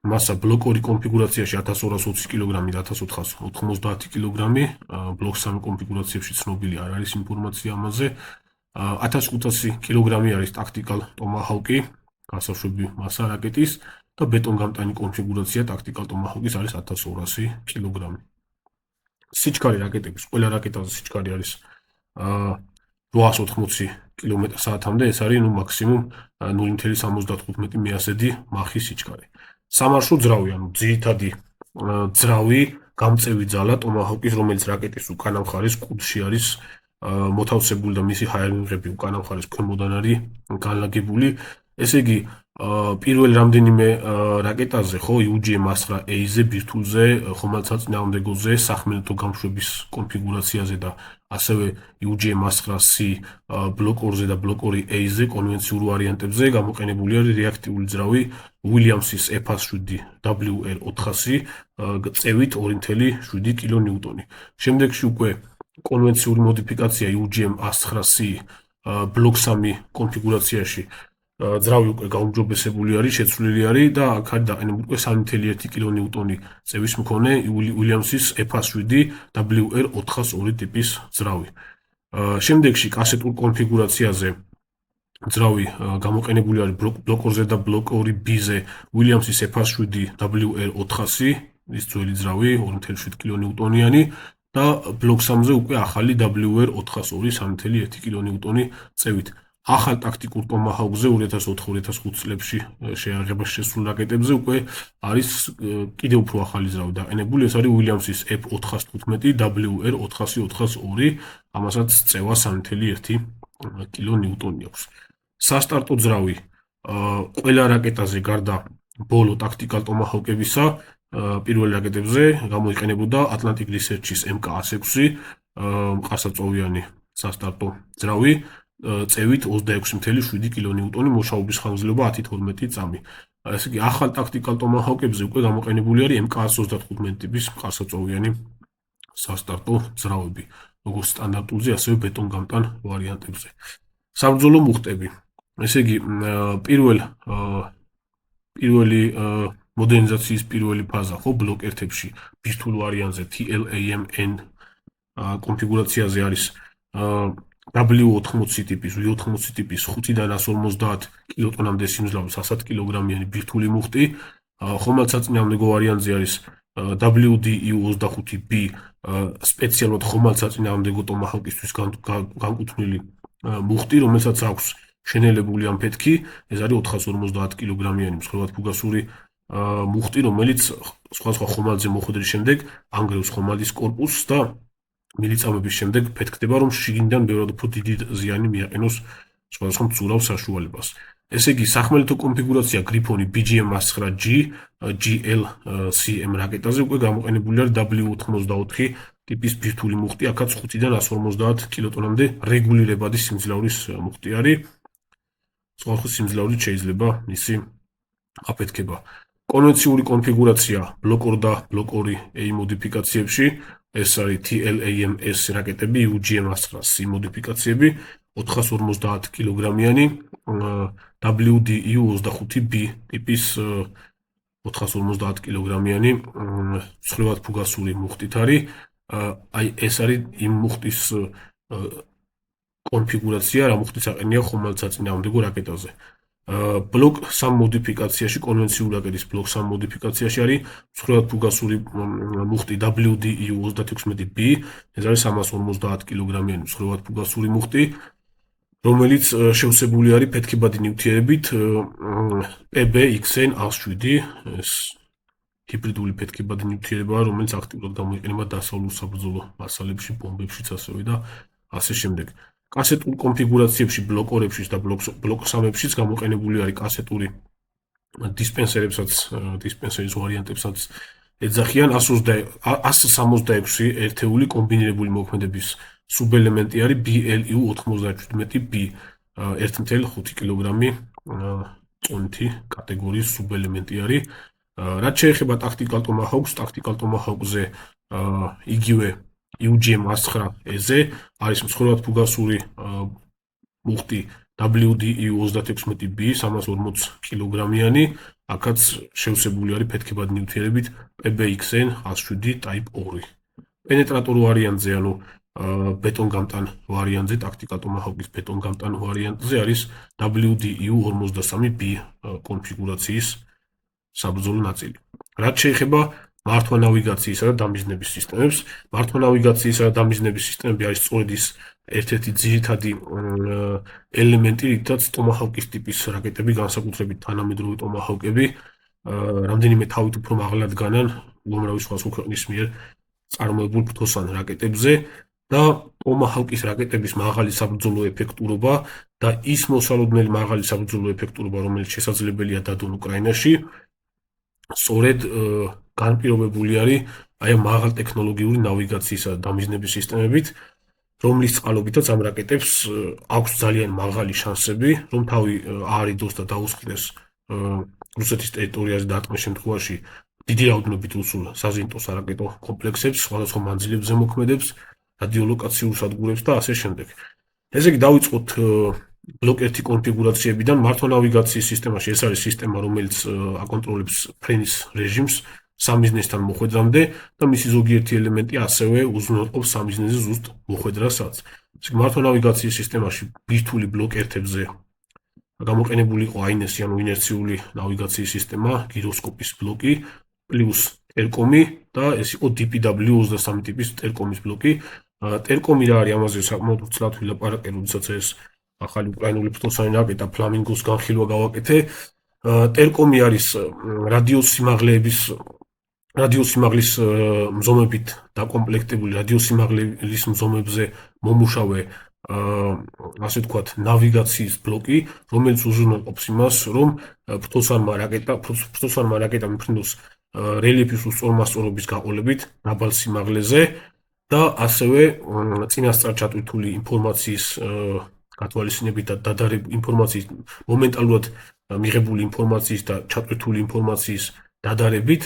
მასა ბლოკ 2 კონფიგურაციაში 1220 კილოგრამი და 1490 კილოგრამი, ბლოკ 3 კონფიგურაციებში ცნობილი არ არის ინფორმაცია ამაზე. 1500 კილოგრამი არის ტაქტიკალ ტომაჰოკი, გასაშვები მასა რაკეტის და ბეტონგამტანი კონფიგურაცია ტაქტიკალ ტომაჰოკის არის 1200 კილოგრამი. სიჩქარე რაკეტების, ყველა რაკეტაზე სიჩქარე არის 880 კმ/სთ-მდე, ეს არის მაქსიმუმ 0.75 მეასედი მახის სიჩქარე. სამარშრუტ ძრავი, ანუ ძირითადი ძრავი, გამწევი ძალა ტომაჰოკის, რომელიც რაკეტის უკანა მხარეს კუდში არის მოთავსებული და მისი ჰაერინგები უკანა მხარეს ქვემოდან არის განლაგებული. ესე იგი, პირველ რამდენიმე რაკეტაზე, ხო, UGM-109A-ზე, ბირთვულზე, ხომალდსაწინააღმდეგოზე, სახმელეთო გამშვების კონფიგურაციაზე და ასევე UGM-109C ბლოკ 2-ზე და ბლოკ 2A-ზე კონვენციურ ვარიანტებზე გამოყენებული არის რეაქტიული ძრავი Williams-ის F-7 WR-400 წევით 2.7 კილონიუტონი. შემდეგში უკვე კონვენციური მოდიფიკაცია UGM-109C ბლოკ 3 კონფიგურაციაში ძრავი უკვე გაუმჯობესებული არის, შეცვლილი არის და აქ არის დაყენებული უკვე 3.1 კილონიუტონი წევის მქონე Williams-ის F-7 WR-402 ტიპის ძრავი. შემდეგში კასეტურ კონფიგურაციაზე ძრავი გამოყენებული არის ბლოკ 2-ზე და ბლოკ 2B-ზე Williams-ის F-7 WR-400, ის ძველი ძრავი 2.7 კილონიუტონიანი და ბლოკ 3-ზე უკვე ახალი WR-402 3.1 კილონიუტონი წევით. ახალ ტაქტიკურ ტომაჰოკზე 2004-2005 წლებში შეიარაღებაში შესულ რაკეტებზე უკვე არის კიდევ უფრო ახალი ძრავი დაყენებული, ეს არის Williams-ის F-415 WR-402, ამასაც წევა 3.1 კილონიუტონი აქვს. სასტარტო ძრავი ყველა რაკეტაზე გარდა ბოლო ტაქტიკალ ტომაჰოკებისა პირველ რაკეტებზე გამოიყენებოდა Atlantic Research-ის MK-106 მყარსაწვოვიანი სასტარტო ძრავი წევით 26.7 კილონიუტონი, მუშაობის ხანგრძლივობა 10-12 წამი. ესე იგი, ახალ ტაქტიკალ ტომაჰოკებზე უკვე გამოყენებული არის MK-135 ტიპის მყარსაწვოვიანი სასტარტო ძრავები, როგორც სტანდარტულზე, ასევე ბეტონგამტან ვარიანტებზე. საბრძოლო მუხტები. ესე იგი, პირველი მოდერნიზაციის პირველი ფაზა, ხო, ბლოკ 1-ებში ბირთვულ ვარიანტზე TLAM-N კონფიგურაციაზე არის W80 ტიპის, V80 ტიპის 5-დან 150 კილოტონამდე სიმძლავრის 100 კილოგრამიანი ბირთვული მუხტი, ხომალდსაწინააღმდეგო ვარიანტზე არის WDU-25B სპეციალურად ხომალდსაწინააღმდეგო ტომაჰოკისთვის განკუთვნილი მუხტი, რომელსაც აქვს შენელებული ამფეთქი, ეს არის 450 კილოგრამიანი მსხვერპლად ფუგასური მუხტი, რომელიც სხვადასხვა ხომალდზე მოხვედრის შემდეგ ანგრევს ხომალდის კორპუსს და მილიწამების შემდეგ ფეთქდება, რომ შიგნიდან ბევრად უფრო დიდი ზიანი მიაყენოს სხვადასხვა მცურავ საშუალებას. ესე იგი, სახმელეთო კონფიგურაცია გრიფონი BGM-109G GLCM რაკეტაზე უკვე გამოყენებული არის W84 ტიპის ბირთვული მუხტი, აქაც 5-დან 150 კილოტონამდე რეგულირებადი სიმძლავრის მუხტი არის. სხვადასხვა სიმძლავრით შეიძლება მისი აფეთქება. კონვენციური კონფიგურაცია ბლოკ 2 და ბლოკ 2A მოდიფიკაციებში ეს არის TLAM-S რაკეტები, UGM-109C მოდიფიკაციები, 450 კილოგრამიანი WDU-25B ტიპის 450 კილოგრამიანი მსხვერპლად ფუგასური მუხტით არის. აი ეს არის იმ მუხტის კონფიგურაცია, რა მუხტიც აყენია ხომალდსაწინააღმდეგო რაკეტაზე. ბლოკ 3 მოდიფიკაციაში, კონვენციური რაკეტის ბლოკ 3 მოდიფიკაციაში არის მსხვერპლად ფუგასური მუხტი WDU-36B, ეს არის 350 კილოგრამიანი მსხვერპლად ფუგასური მუხტი, რომელიც შევსებული არის ფეთქებადი ნივთიერებით PBXN-107, ეს ჰიბრიდული ფეთქებადი ნივთიერებაა, რომელიც აქტიურად გამოიყენება დასავლურ საბრძოლო მასალებში, ბომბებშიც ასევე და ასე შემდეგ. კასეტურ კონფიგურაციებში ბლოკ 2-ში და ბლოკ 3-შიც გამოყენებული არის კასეტური დისპენსერის ვარიანტებსაც ეძახიან 166 ერთეული კომბინირებული მოქმედების სუბელემენტი არის BLU-97B 1.5 კილოგრამი წონითი კატეგორიის სუბელემენტი არის. რაც შეეხება ტაქტიკალ ტომაჰაუკზე იგივე UGM-9E-ზე არის მსხვერპლად ფუგასური მუხტი WDU-36B 340 კილოგრამიანი, აქაც შევსებული არის ფეთქებადი ნივთიერებით PBXN 107 Type 2. პენეტრატორ ვარიანტზე, ანუ ბეტონგამტან ვარიანტზე, ტაქტიკალ ტომაჰაუკის ბეტონგამტან ვარიანტზე არის WDU-43B კონფიგურაციის საბრძოლო ნაწილი. რაც შეეხება მართვა ნავიგაციისა და დამიზნების სისტემებს, მართვა ნავიგაციისა და დამიზნების სისტემები არის სწორედ ის ერთ-ერთი ძირითადი ელემენტი, რითაც ტომაჰაუკის ტიპის რაკეტები, განსაკუთრებით თანამედროვე ტომაჰაუკები, რამდენიმე თავით უფრო მაღლად დგანან უამრავი სხვა ქვეყნის მიერ წარმოებულ ფრთოსან რაკეტებზე და ტომაჰაუკის რაკეტების მაღალი საბრძოლო ეფექტურობა და ის მოსალოდნელი მაღალი საბრძოლო ეფექტურობა, რომელიც შესაძლებელია დადონ უკრაინაში, სწორედ განპირობებული არის აი ამ მაღალ ტექნოლოგიური ნავიგაციისა და დამიზნების სისტემებით, რომლის წყალობითაც ამ რაკეტებს აქვს ძალიან მაღალი შანსები, რომ თავი აარიდოს და დაუსხლტეს რუსეთის ტერიტორიაზე და ატმის შემთხვევაში დიდი რაოდენობით რუსულ საზინტო სარაკეტო კომპლექსებს, სხვადასხვა მანძილებზე მოქმედებს, რადიოლოკაციურ სადგურებს და ასე შემდეგ. ესე იგი დავიწყოთ ბლოკ 1 კონფიგურაციებიდან. მართვა ნავიგაციის სისტემაში ეს არის სისტემა, რომელიც აკონტროლებს ფრენის რეჟიმს სამიზნესთან მოხვედრამდე და მისი ზოგიერთი ელემენტი ასევე უზრუნველყოფს სამიზნეზე ზუსტ მოხვედრასაც. ესე იგი მართვა ნავიგაციის სისტემაში ბირთვული ბლოკ 1-ებზე გამოყენებული იყო AINES-ი, ანუ ინერციული ნავიგაციის სისტემა, გიროსკოპის ბლოკი, პლუს ტერკომი და ეს იყო DPW-23 ტიპის ტერკომის ბლოკი. ტერკომი რა არის, ამაზე საკმაოდ უცლად ვილაპარაკე, როდესაც ეს ახალი უკრაინული ფრთოსანი რაკეტა ფლამინგოს განხილვა გავაკეთე. ტერკომი არის რადიოსიმაღლის მზომებით დაკომპლექტებული, რადიოსიმაღლის მზომებზე მომუშავე ასე ვთქვათ, ნავიგაციის ბლოკი, რომელიც უზრუნველყოფს იმას, რომ ფრთოსანმა რაკეტამ მიფრინოს რელიეფის უსწორმასწორობის გაყოლებით დაბალ სიმაღლეზე და ასევე წინასწარ ჩატვირთული ინფორმაციის გათვალისწინებით და ინფორმაციის მომენტალურად მიღებული ინფორმაციის და ჩატვირთული ინფორმაციის დადარებით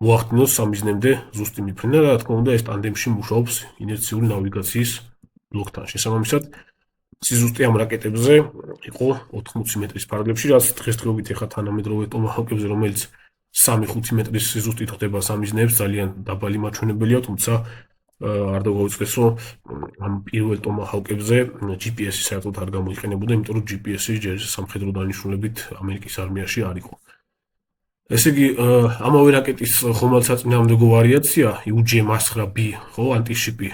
მოახდინოს სამიზნემდე ზუსტი მიფრინა და რა თქმა უნდა ეს ტანდემში მუშაობს ინერციული ნავიგაციის ბლოკთან. შესაბამისად, სიზუსტე ამ რაკეტებზე იყო 80 მეტრის ფარგლებში, რაც დღესდღეობით ეხა თანამედროვე ტომაჰაუკებზე, რომელიც 3-5 მეტრის სიზუსტით ხდება სამიზნეებს, ძალიან დაბალი მაჩვენებელია, თუმცა არ დავაუწყდეს, რომ ამ პირველ ტომაჰაუკებზე GPS-ი საერთოდ არ გამოიყენებოდა, იმიტომ რომ GPS-ი ჯერ სამხედრო დანიშნულებით ამერიკის არმიაში არ იყო. ესე იგი, ამავე რაკეტის ხომალდსაწინააღმდეგო ვარიაცია UGM-9B, ხო, ანტიშიპი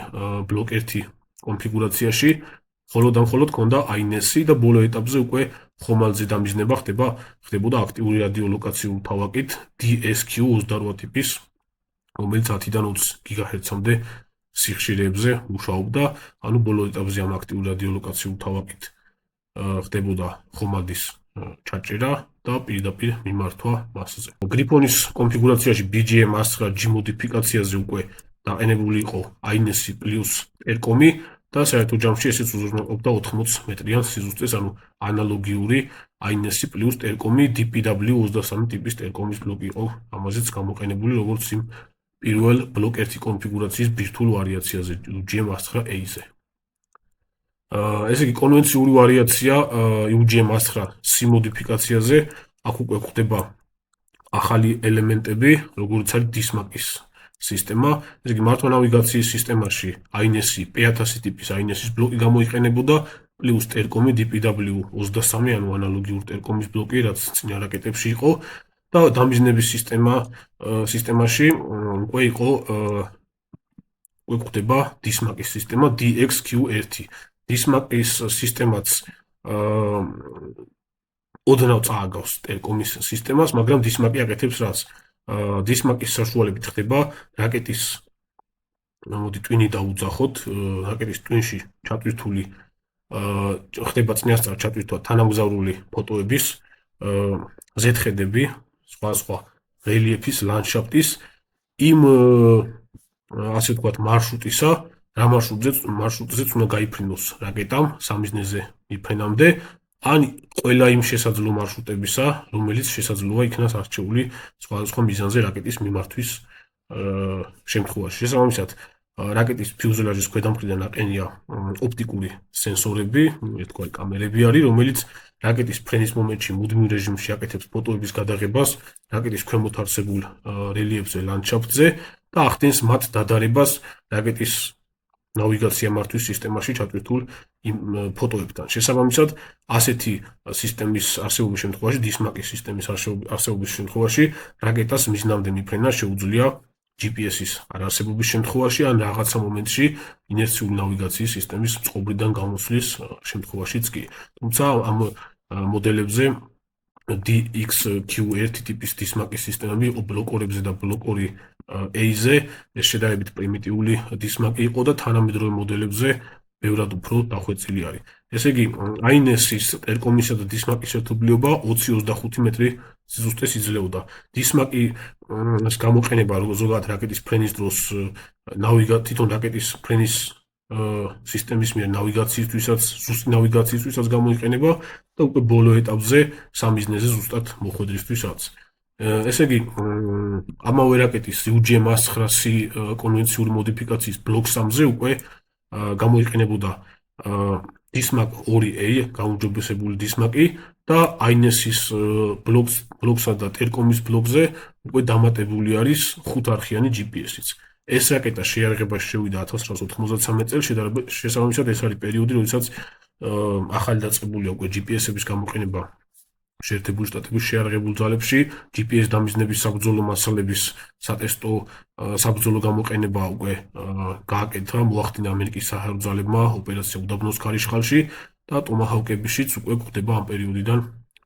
ბლოკ 1 კონფიგურაციაში, მხოლოდ ჰქონდა AINES-ი და ბოლო ეტაპზე უკვე ხომალდზე დამიზნება ხდებოდა აქტიური რადიოლოკაციური თავაკით DSQ-28 ტიპის, რომელიც 10-დან 20 GHz-მდე სიხშირეებზე მუშაობდა, ანუ ბოლო ეტაპზე ამ აქტიურ რადიოლოკაციურ თავაკით ხდებოდა ხომალდის ჩაჭერა და პირდაპირ მიმართვა მასზე. გრიფონის კონფიგურაციაში BGM-9G მოდიფიკაციაზე უკვე დაყენებული იყო AINES-ი პლუს ტერკომი და საერთო ჯამში ესეც უზრუნველყოფდა 80 მეტრიან სიზუსტეს, ანუ ანალოგიური AINES-ი პლუს ტერკომი DPW-23 ტიპის ტერკომის ბლოკი იყო ამაზეც გამოყენებული, როგორც იმ პირველ ბლოკ 1 კონფიგურაციის ბირთვულ ვარიაციაზე UGM-9E-ზე. ესე იგი, კონვენციური ვარიაცია UGM-9C მოდიფიკაციაზე, აქ უკვე გვხდება ახალი ელემენტები, როგორც არის DISMAC-ის სისტემა. ესე იგი, მართვა ნავიგაციის სისტემაში AINES-ი, P1000 ტიპის AINES-ის ბლოკი გამოიყენებოდა, პლუს ტერკომი DPW-23, ანუ ანალოგიური ტერკომის ბლოკი, რაც წინა რაკეტებში იყო და დამიზნების სისტემაში უკვე გვხდება DISMAC-ის სისტემა DXQ1. DISMAC-ის სისტემაც ოდნავ წააგავს ტერკომის სისტემას, მაგრამ DISMAC-ი აკეთებს რას? DISMAC-ის საშუალებით ხდება რაკეტის ტვინი დაუძახოთ, რაკეტის ტვინში ჩატვირთული ხდება წინასწარ ჩატვირთვა თანამგზავრული ფოტოების, ზედხედები, სხვა რელიეფის, ლანდშაფტის იმ ასე ვთქვათ მარშრუტისა, რა მარშრუტზეც უნდა გაიფრინოს რაკეტამ სამიზნეზე მიფრენამდე, ან ყველა იმ შესაძლო მარშრუტებისა, რომელიც შესაძლოა იქნას არჩეული სხვადასხვა მიზანზე რაკეტის მიმართვის შემთხვევაში. შესაბამისად, რაკეტის ფიუზელაჟის ქვედა მხრიდან აყენია ოპტიკური სენსორები, ეთქვა კამერები არის, რომელიც რაკეტის ფრენის მომენტში მუდმივ რეჟიმში აკეთებს ფოტოების გადაღებას რაკეტის ქვემოთ არსებულ რელიეფზე, ლანდშაფტზე და ახდენს მათ დადარებას რაკეტის ნავიგაცია მართვის სისტემაში ჩატვირთულ იმ ფოტოებთან. შესაბამისად, ასეთი სისტემის არსებობის შემთხვევაში, დისმაკის სისტემის არსებობის შემთხვევაში, რაკეტას მიზნამდე მიფრენა შეუძლია GPS-ის არარსებობის შემთხვევაში ან რაღაცა მომენტში ინერციული ნავიგაციის სისტემის წყობრიდან გამოსვლის შემთხვევაშიც კი. თუმცა ამ მოდელებზე DXQ1 ტიპის დისმაკის სისტემები იყო ბლოკორებზე და ბლოკორი A-ზე, ეს შედარებით პრიმიტიული დისმაკი იყო და თანამედროვე მოდელებზე ბევრად უფრო დახვეწილი არის. ესე იგი, AINES-ის ტერკომისა და დისმაკის ერთობლიობა 20-25 მეტრი სიზუსტეს იძლეოდა. დისმაკის გამოყენება ზოგადად რაკეტის ფრენის დროს თვითონ რაკეტის ფრენის სისტემის მიერ ნავიგაციისთვისაც, ზუსტი ნავიგაციისთვისაც გამოიყენება და უკვე ბოლო ეტაპზე სამიზნეზე ზუსტად მოხვედრისთვისაც. ესე იგი, ამავე რაკეტის UGM-109-C კონვენციური მოდიფიკაციის ბლოკ 3-ზე უკვე გამოიყენებოდა DISMAC 2A გაუმჯობესებული დისმაკი და AINES-ის ბლოკსა და ტერკომის ბლოკზე უკვე დამატებული არის 5-არხიანი GPS-იც. ეს რაკეტა შეიარაღებაში შევიდა 1993 წელს, შესაბამისად ეს არის პერიოდი, როდესაც ახალი დაწყებულია უკვე GPS-ების გამოყენება შეერთებული შტატების შეიარაღებულ ძალებში, GPS დამიზნების საბრძოლო მასალების სატესტო საბრძოლო გამოყენება უკვე გააკეთა, მოახდინა ამერიკის საჰაერო ძალებმა ოპერაცია უდაბნოს ქარიშხალში და ტომაჰავკებშიც უკვე გვხდება ამ პერიოდიდან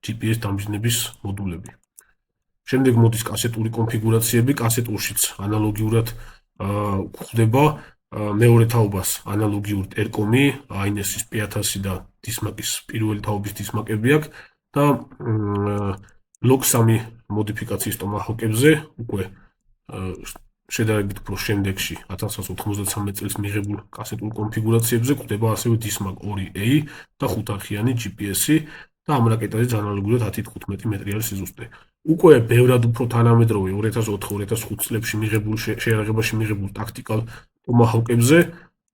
GPS დამიზნების მოდულები. შემდეგ მოდის კასეტური კონფიგურაციები, კასეტურშიც ანალოგიურად გვხდება მეორე თაობას ანალოგიური ტერკომი, AINES-ის P1000 და DISMAC-ის პირველი თაობის დისმაკები აქვს და ბლოკ 3 მოდიფიკაციის ტომაჰავკებზე უკვე შედარებით უფრო შემდეგში 1993 წელს მიღებულ კასეტურ კონფიგურაციებზე გვხდება ასევე DISMAC 2A და 5-არხიანი GPS-ი და ამ რაკეტაზეც ანალოგიურად 10-15 მეტრი არის სიზუსტე. უკვე ბევრად უფრო თანამედროვე 2004-2005 წლებში შეიარაღებაში მიღებულ ტაქტიკალ ტომაჰავკებზე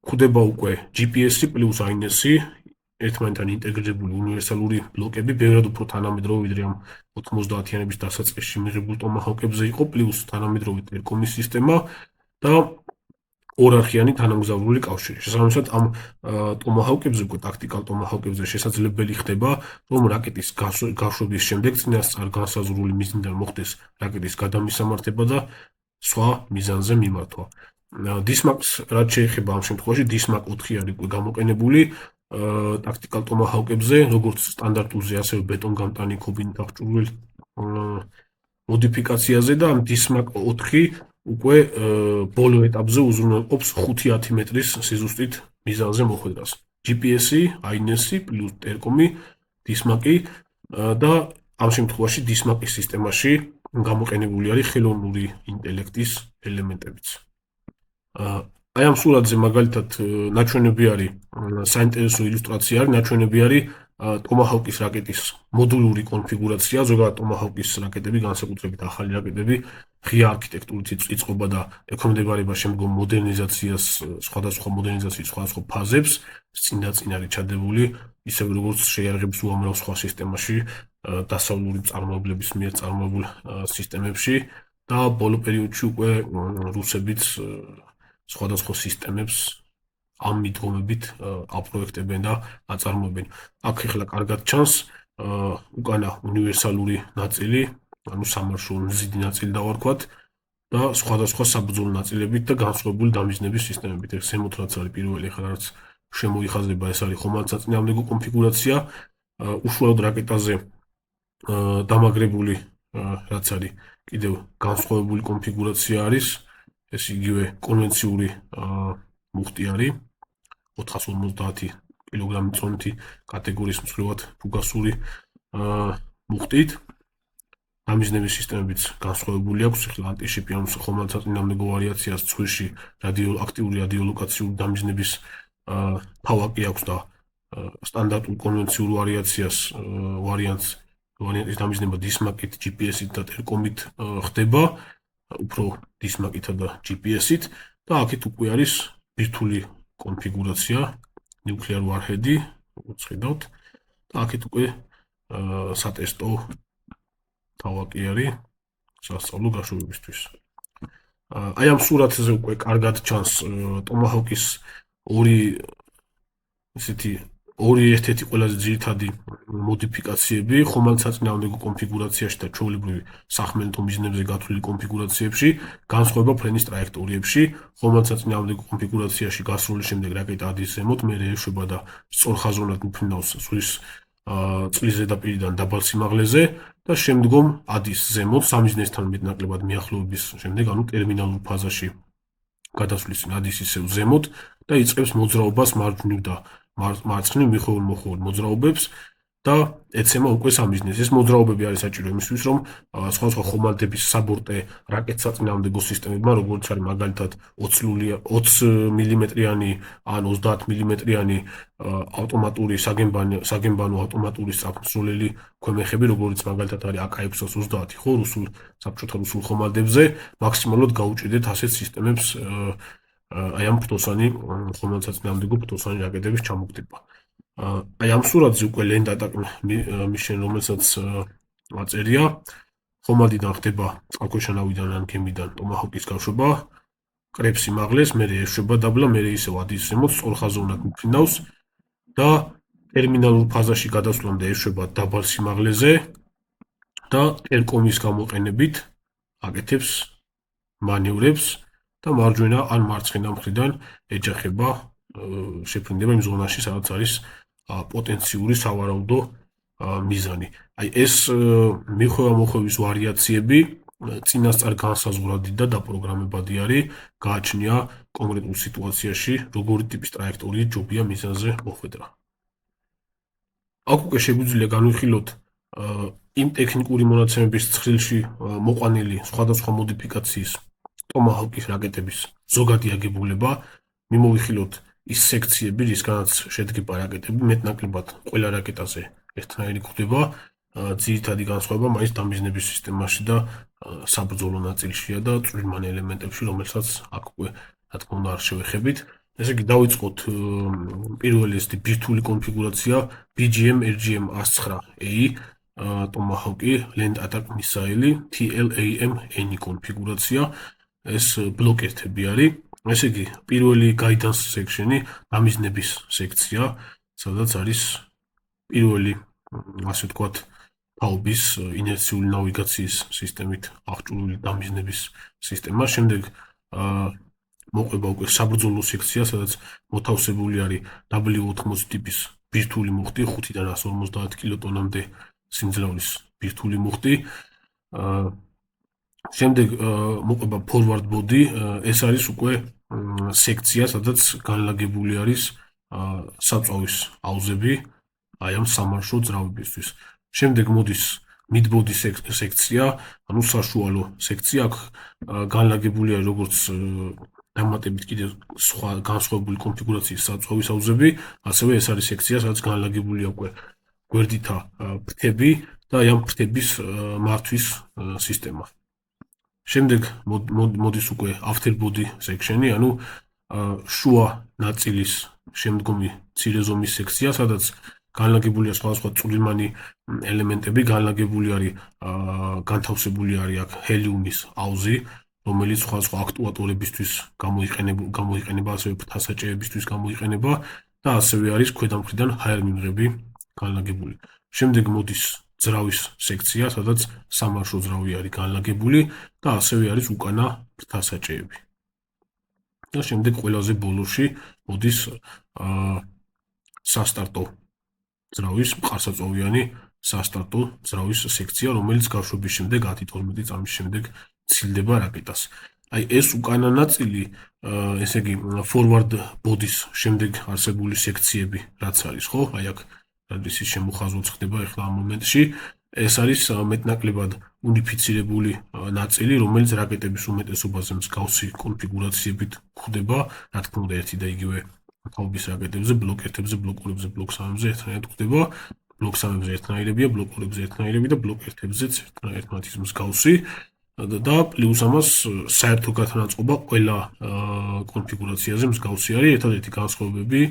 გვხდება უკვე GPS-ი პლუს AINES-ი ერთმანეთთან ინტეგრირებული უნივერსალური ბლოკები, ბევრად უფრო თანამედროვე ვიდრე ამ 90-იანების დასაწყისში მიღებულ ტომაჰავკებზე იყო, პლუს თანამედროვე ტერკომის სისტემა და 2-არხიანი თანამგზავრული კავშირი. შესაბამისად, ამ ტომაჰავკებზე უკვე ტაქტიკალ ტომაჰავკებზე შესაძლებელი ხდება, რომ რაკეტის გაშვების შემდეგ წინასწარ განსაზღვრული მიზნიდან მოხდეს რაკეტის გადამისამართება და სხვა მიზანზე მიმართვა. DISMAC-ს რაც შეეხება ამ შემთხვევაში, DISMAC 4 არის უკვე გამოყენებული ტაქტიკალ ტომაჰავკებზე, როგორც სტანდარტულზე, ასევე ბეტონგამტანი ქობინით აღჭურვილ მოდიფიკაციაზე და ამ DISMAC 4 უკვე ბოლო ეტაპზე უზრუნველყოფს 5-10 მეტრის სიზუსტით მიზანზე მოხვედრას. GPS-ი, AINES-ი პლუს ტერკომი, DISMAC-ი და ამ შემთხვევაში DISMAC-ის სისტემაში გამოყენებული არის ხელოვნური ინტელექტის ელემენტებიც. აი ამ სურათზე მაგალითად ნაჩვენები არის საინტერესო ილუსტრაცია არის, ნაჩვენები არის ტომაჰავკის რაკეტის მოდულური კონფიგურაცია, ზოგადად ტომაჰავკის რაკეტები, განსაკუთრებით ახალი რაკეტები, ღია არქიტექტურით იწყება და ექვემდებარება შემდგომ მოდერნიზაციას, სხვადასხვა ფაზებს, წინ არის ჩადებული, ისევე როგორც შეიარაღების უამრავ სხვა სისტემაში, დასავლური წარმოებლების მიერ წარმოებულ სისტემებში და ბოლო პერიოდში უკვე რუსებიც სხვადასხვა სისტემებს ამ მიდგომებით აპროექტებენ და აწარმოებენ. აქ ახლა კარგად ჩანს უკანა უნივერსალური ნაწილი, ანუ სამარშრუტო მზიდი ნაწილი დავარქვათ და სხვადასხვა საბრძოლო ნაწილებით და განსხვავებული დამიზნების სისტემებით. ეს ზემოთ რაც არის პირველი, ახლა რაც შემოიხაზება, ეს არის ხომალდსაწინააღმდეგო კონფიგურაცია, უშუალოდ რაკეტაზე დამაგრებული რაც არის კიდევ განსხვავებული კონფიგურაცია არის, ეს იგივე კონვენციური მუხტი არის 450 კილოგრამი წონითი კატეგორიის მსხვილად ფუგასური მუხტით დამიზნების სისტემებიც განსხვავებული აქვს. ახლა ანტიშიპიანოს ხომალდსაწინააღმდეგო ვარიაციას ცხვირში აქტიური რადიოლოკაციური დამიზნების თავაკი აქვს და სტანდარტულ კონვენციურ ვარიაციას ვარიანტის დამიზნება დისმაკით, GPS-ით და ტერკომით ხდება, უფრო დისმაკითა და GPS-ით და აქეთ უკვე არის ბირთვული კონფიგურაცია, nuclear warhead-ი, როგორც ხედავთ, და აქეთ უკვე სატესტო თავაკი არის სასწავლო გაშვებებისთვის. აი ამ სურათზე უკვე კარგად ჩანს ტომაჰოკის ორი ერთ-ერთი ყველაზე ძირითადი მოდიფიკაციები ხომალდსაწინააღმდეგო კონფიგურაციაში და ჩვეულებრივ სახმელეთო მიზნებზე გათვლილი კონფიგურაციებში განსხვავება ფრენის ტრაექტორიებში. ხომალდსაწინააღმდეგო კონფიგურაციაში გასროლის შემდეგ რაკეტა ადის ზემოთ, მერე ეშვება და სწორხაზოვნად მიფრინავს ზღვის წყლის ზედაპირიდან დაბალ სიმაღლეზე და შემდგომ ადის ზემოთ სამიზნესთან მეტნაკლებად მიახლოების შემდეგ, ანუ ტერმინალურ ფაზაში გადასვლის წინ ადის ისევ ზემოთ და იწყებს მოძრაობას მარჯვნივ და მარცხნივ მიხოურ-მოხოურ მოძრაობებს და ეცემა უკვე სამიზნეს. ეს მოძრაობები არის საჭირო იმისთვის, რომ სხვადასხვა ხომალდების საბორტე რაკეტსაწინააღმდეგო სისტემებმა, როგორც არის მაგალითად 20 მმ-იანი ან 30 მმ-იანი ავტომატური საგემბანო ავტომატური სწრაფმსროლელი ქვემეხები, როგორც მაგალითად არის AK-730, ხო, საბჭოთა რუსულ ხომალდებზე, მაქსიმალურად გაუჭირდეთ ასეთ სისტემებს აი ამ ფრთოსანი ხომალდსაწინააღმდეგო ფრთოსანი რაკეტების ჩამოგდება. აი ამ სურათზე უკვე land attack mission, რომელსაც აწერია, ხომალდიდან ხდება წყალქვეშა ნავიდან ან გემიდან ტომაჰოკის გაშვება, კრებს სიმაღლეს, მერე ეშვება დაბლა, მერე ისევ ადის ზემოთ, სწორხაზოვნად მიფრინავს და ტერმინალურ ფაზაში გადასვლამდე ეშვება დაბალ სიმაღლეზე და ტერკომის გამოყენებით აკეთებს მანევრებს და მარჯვენა ან მარცხენა მხრიდან ეჯახება შეფრინდება იმ ზონაში, სადაც არის პოტენციური სავარაუდო მიზანი. აი ეს მიხვევა-მოხვევის ვარიაციები წინასწარ განსაზღვრადი და დაპროგრამებადი არის, გააჩნია კონკრეტულ სიტუაციაში, როგორი ტიპის ტრაექტორიით ჯობია მიზანზე მოხვედრა. აქ უკვე შეგვიძლია განვიხილოთ იმ ტექნიკური მონაცემების ცხრილში მოყვანილი სხვადასხვა მოდიფიკაციის ტომაჰოკის რაკეტების ზოგადი აგებულება, მიმოვიხილოთ ის სექციები, რისგანაც შედგება რაკეტები, მეტნაკლებად ყველა რაკეტაზე ერთნაირი გვხვდება, ძირითადი განსხვავება მაინც დამიზნების სისტემაში და საბრძოლო ნაწილშია და წვრილმანი ელემენტებში, რომელსაც აქ უკვე რა თქმა უნდა არ შევეხებით. ესე იგი დავიწყოთ პირველი ეს ბირთვული კონფიგურაცია BGM-RGM-109A ტომაჰოკი land attack missile TLAM-N კონფიგურაცია. ეს ბლოკერთები არის. ესე იგი, პირველი guidance section-ი დამიზნების სექცია, სადაც არის პირველი, ასე ვთქვათ, თაობის ინერციული ნავიგაციის სისტემით აღჭურვილი დამიზნების სისტემა. შემდეგ მოყვება უკვე საბრძოლო სექცია, სადაც მოთავსებული არის W80 ტიპის ბირთვული მუხტი, 5-დან 150 კილოტონამდე სიმძლავრის ბირთვული მუხტი. შემდეგ მოყვება forward body, ეს არის უკვე სექცია, სადაც განლაგებული არის საწვავის აუზები აი ამ სამარშო ძრავებისთვის. შემდეგ მოდის mid body სექცია, ანუ საშუალო სექცია, აქ განლაგებული არის როგორც დამატებით კიდევ სხვა განსხვავებული კონფიგურაციის საწვავის აუზები, ასევე ეს არის სექცია, სადაც განლაგებულია უკვე გვერდითა ფრთები და აი ამ ფრთების მართვის სისტემა. შემდეგ მოდის უკვე after body section-ი, ანუ შუა ნაწილის შემდგომი მცირე ზომის სექცია, სადაც განლაგებულია სხვადასხვა წვრილმანი ელემენტები, განლაგებული არის განთავსებული არის აქ ჰელიუმის აუზი, რომელიც სხვადასხვა აქტუატორებისთვის გამოიყენება, ასევე ფრთასაჭეებისთვის გამოიყენება და ასევე არის ქვედა მხრიდან ჰაერმიმღები განლაგებული. შემდეგ მოდის ძრავის სექცია, სადაც სამარშო ძრავი არის განლაგებული და ასევე არის უკანა ფრთასაჭეები. და შემდეგ ყველაზე ბოლოში მოდის სასტარტო ძრავის მყარსაწვავიანი სასტარტო ძრავის სექცია, რომელიც გაშვების შემდეგ 10-12 წამის შემდეგ ცილდება რაკეტას. აი ეს უკანა ნაწილი, ესე იგი forward body-ს შემდეგ არსებული სექციები, რაც არის, ხო? აი აქ რადისის შემოხაზვაც ხდება ახლა ამ მომენტში. ეს არის მეტნაკლებად უნიფიცირებული ნაწილი, რომელიც რაკეტების უმეტესობაზე მსგავსი კონფიგურაციებით გვხვდება, რა თქმა უნდა, ერთი და იგივე თაობის რაკეტებზე, ბლოკ 1-ებზე, ბლოკ 2-ებზე, ბლოკ 3-ებზე ერთნაირად გვხვდება, ბლოკ 3-ებზე ერთნაირებია, ბლოკ 2-ებზე ერთნაირები და ბლოკ 1-ზეც ერთმანეთის მსგავსი. და პლუს ამას საერთო გათანაწყობა ყველა კონფიგურაციაზე მსგავსი არის. ერთადერთი განსხვავებები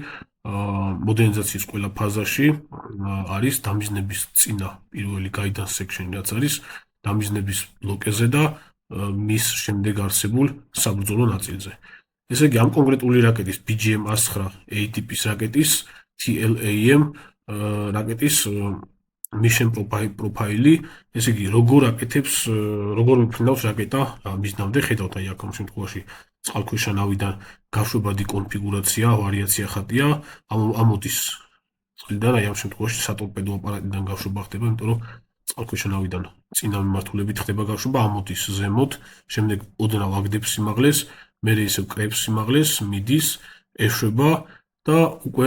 მოდერნიზაციის ყველა ფაზაში არის დამიზნების წინა პირველი guidance section, რაც არის დამიზნების ბლოკეზე და მის შემდეგ არსებულ საბრძოლო ნაწილზე. ესე იგი, ამ კონკრეტული რაკეტის BGM-109A ტიპის რაკეტის TLAM რაკეტის mission profile, ესე იგი, როგორ მიფრინავს რაკეტა მიზნამდე, ხედავთ აი აქ ამ შემთხვევაში წყალქვეშა ნავიდან გაშვებადი კონფიგურაცია, ვარიაცია ხატია, ამოდის წყლიდან, აი ამ შემთხვევაში სატორპედო აპარატიდან გაშვება ხდება, იმიტომ რომ წყალქვეშა ნავიდან წინა მიმართულებით ხდება გაშვება, ამოდის ზემოთ, შემდეგ ოდნავ აგდებს სიმაღლეს, მერე ისევ კრებს სიმაღლეს, მიდის, ეშვება და უკვე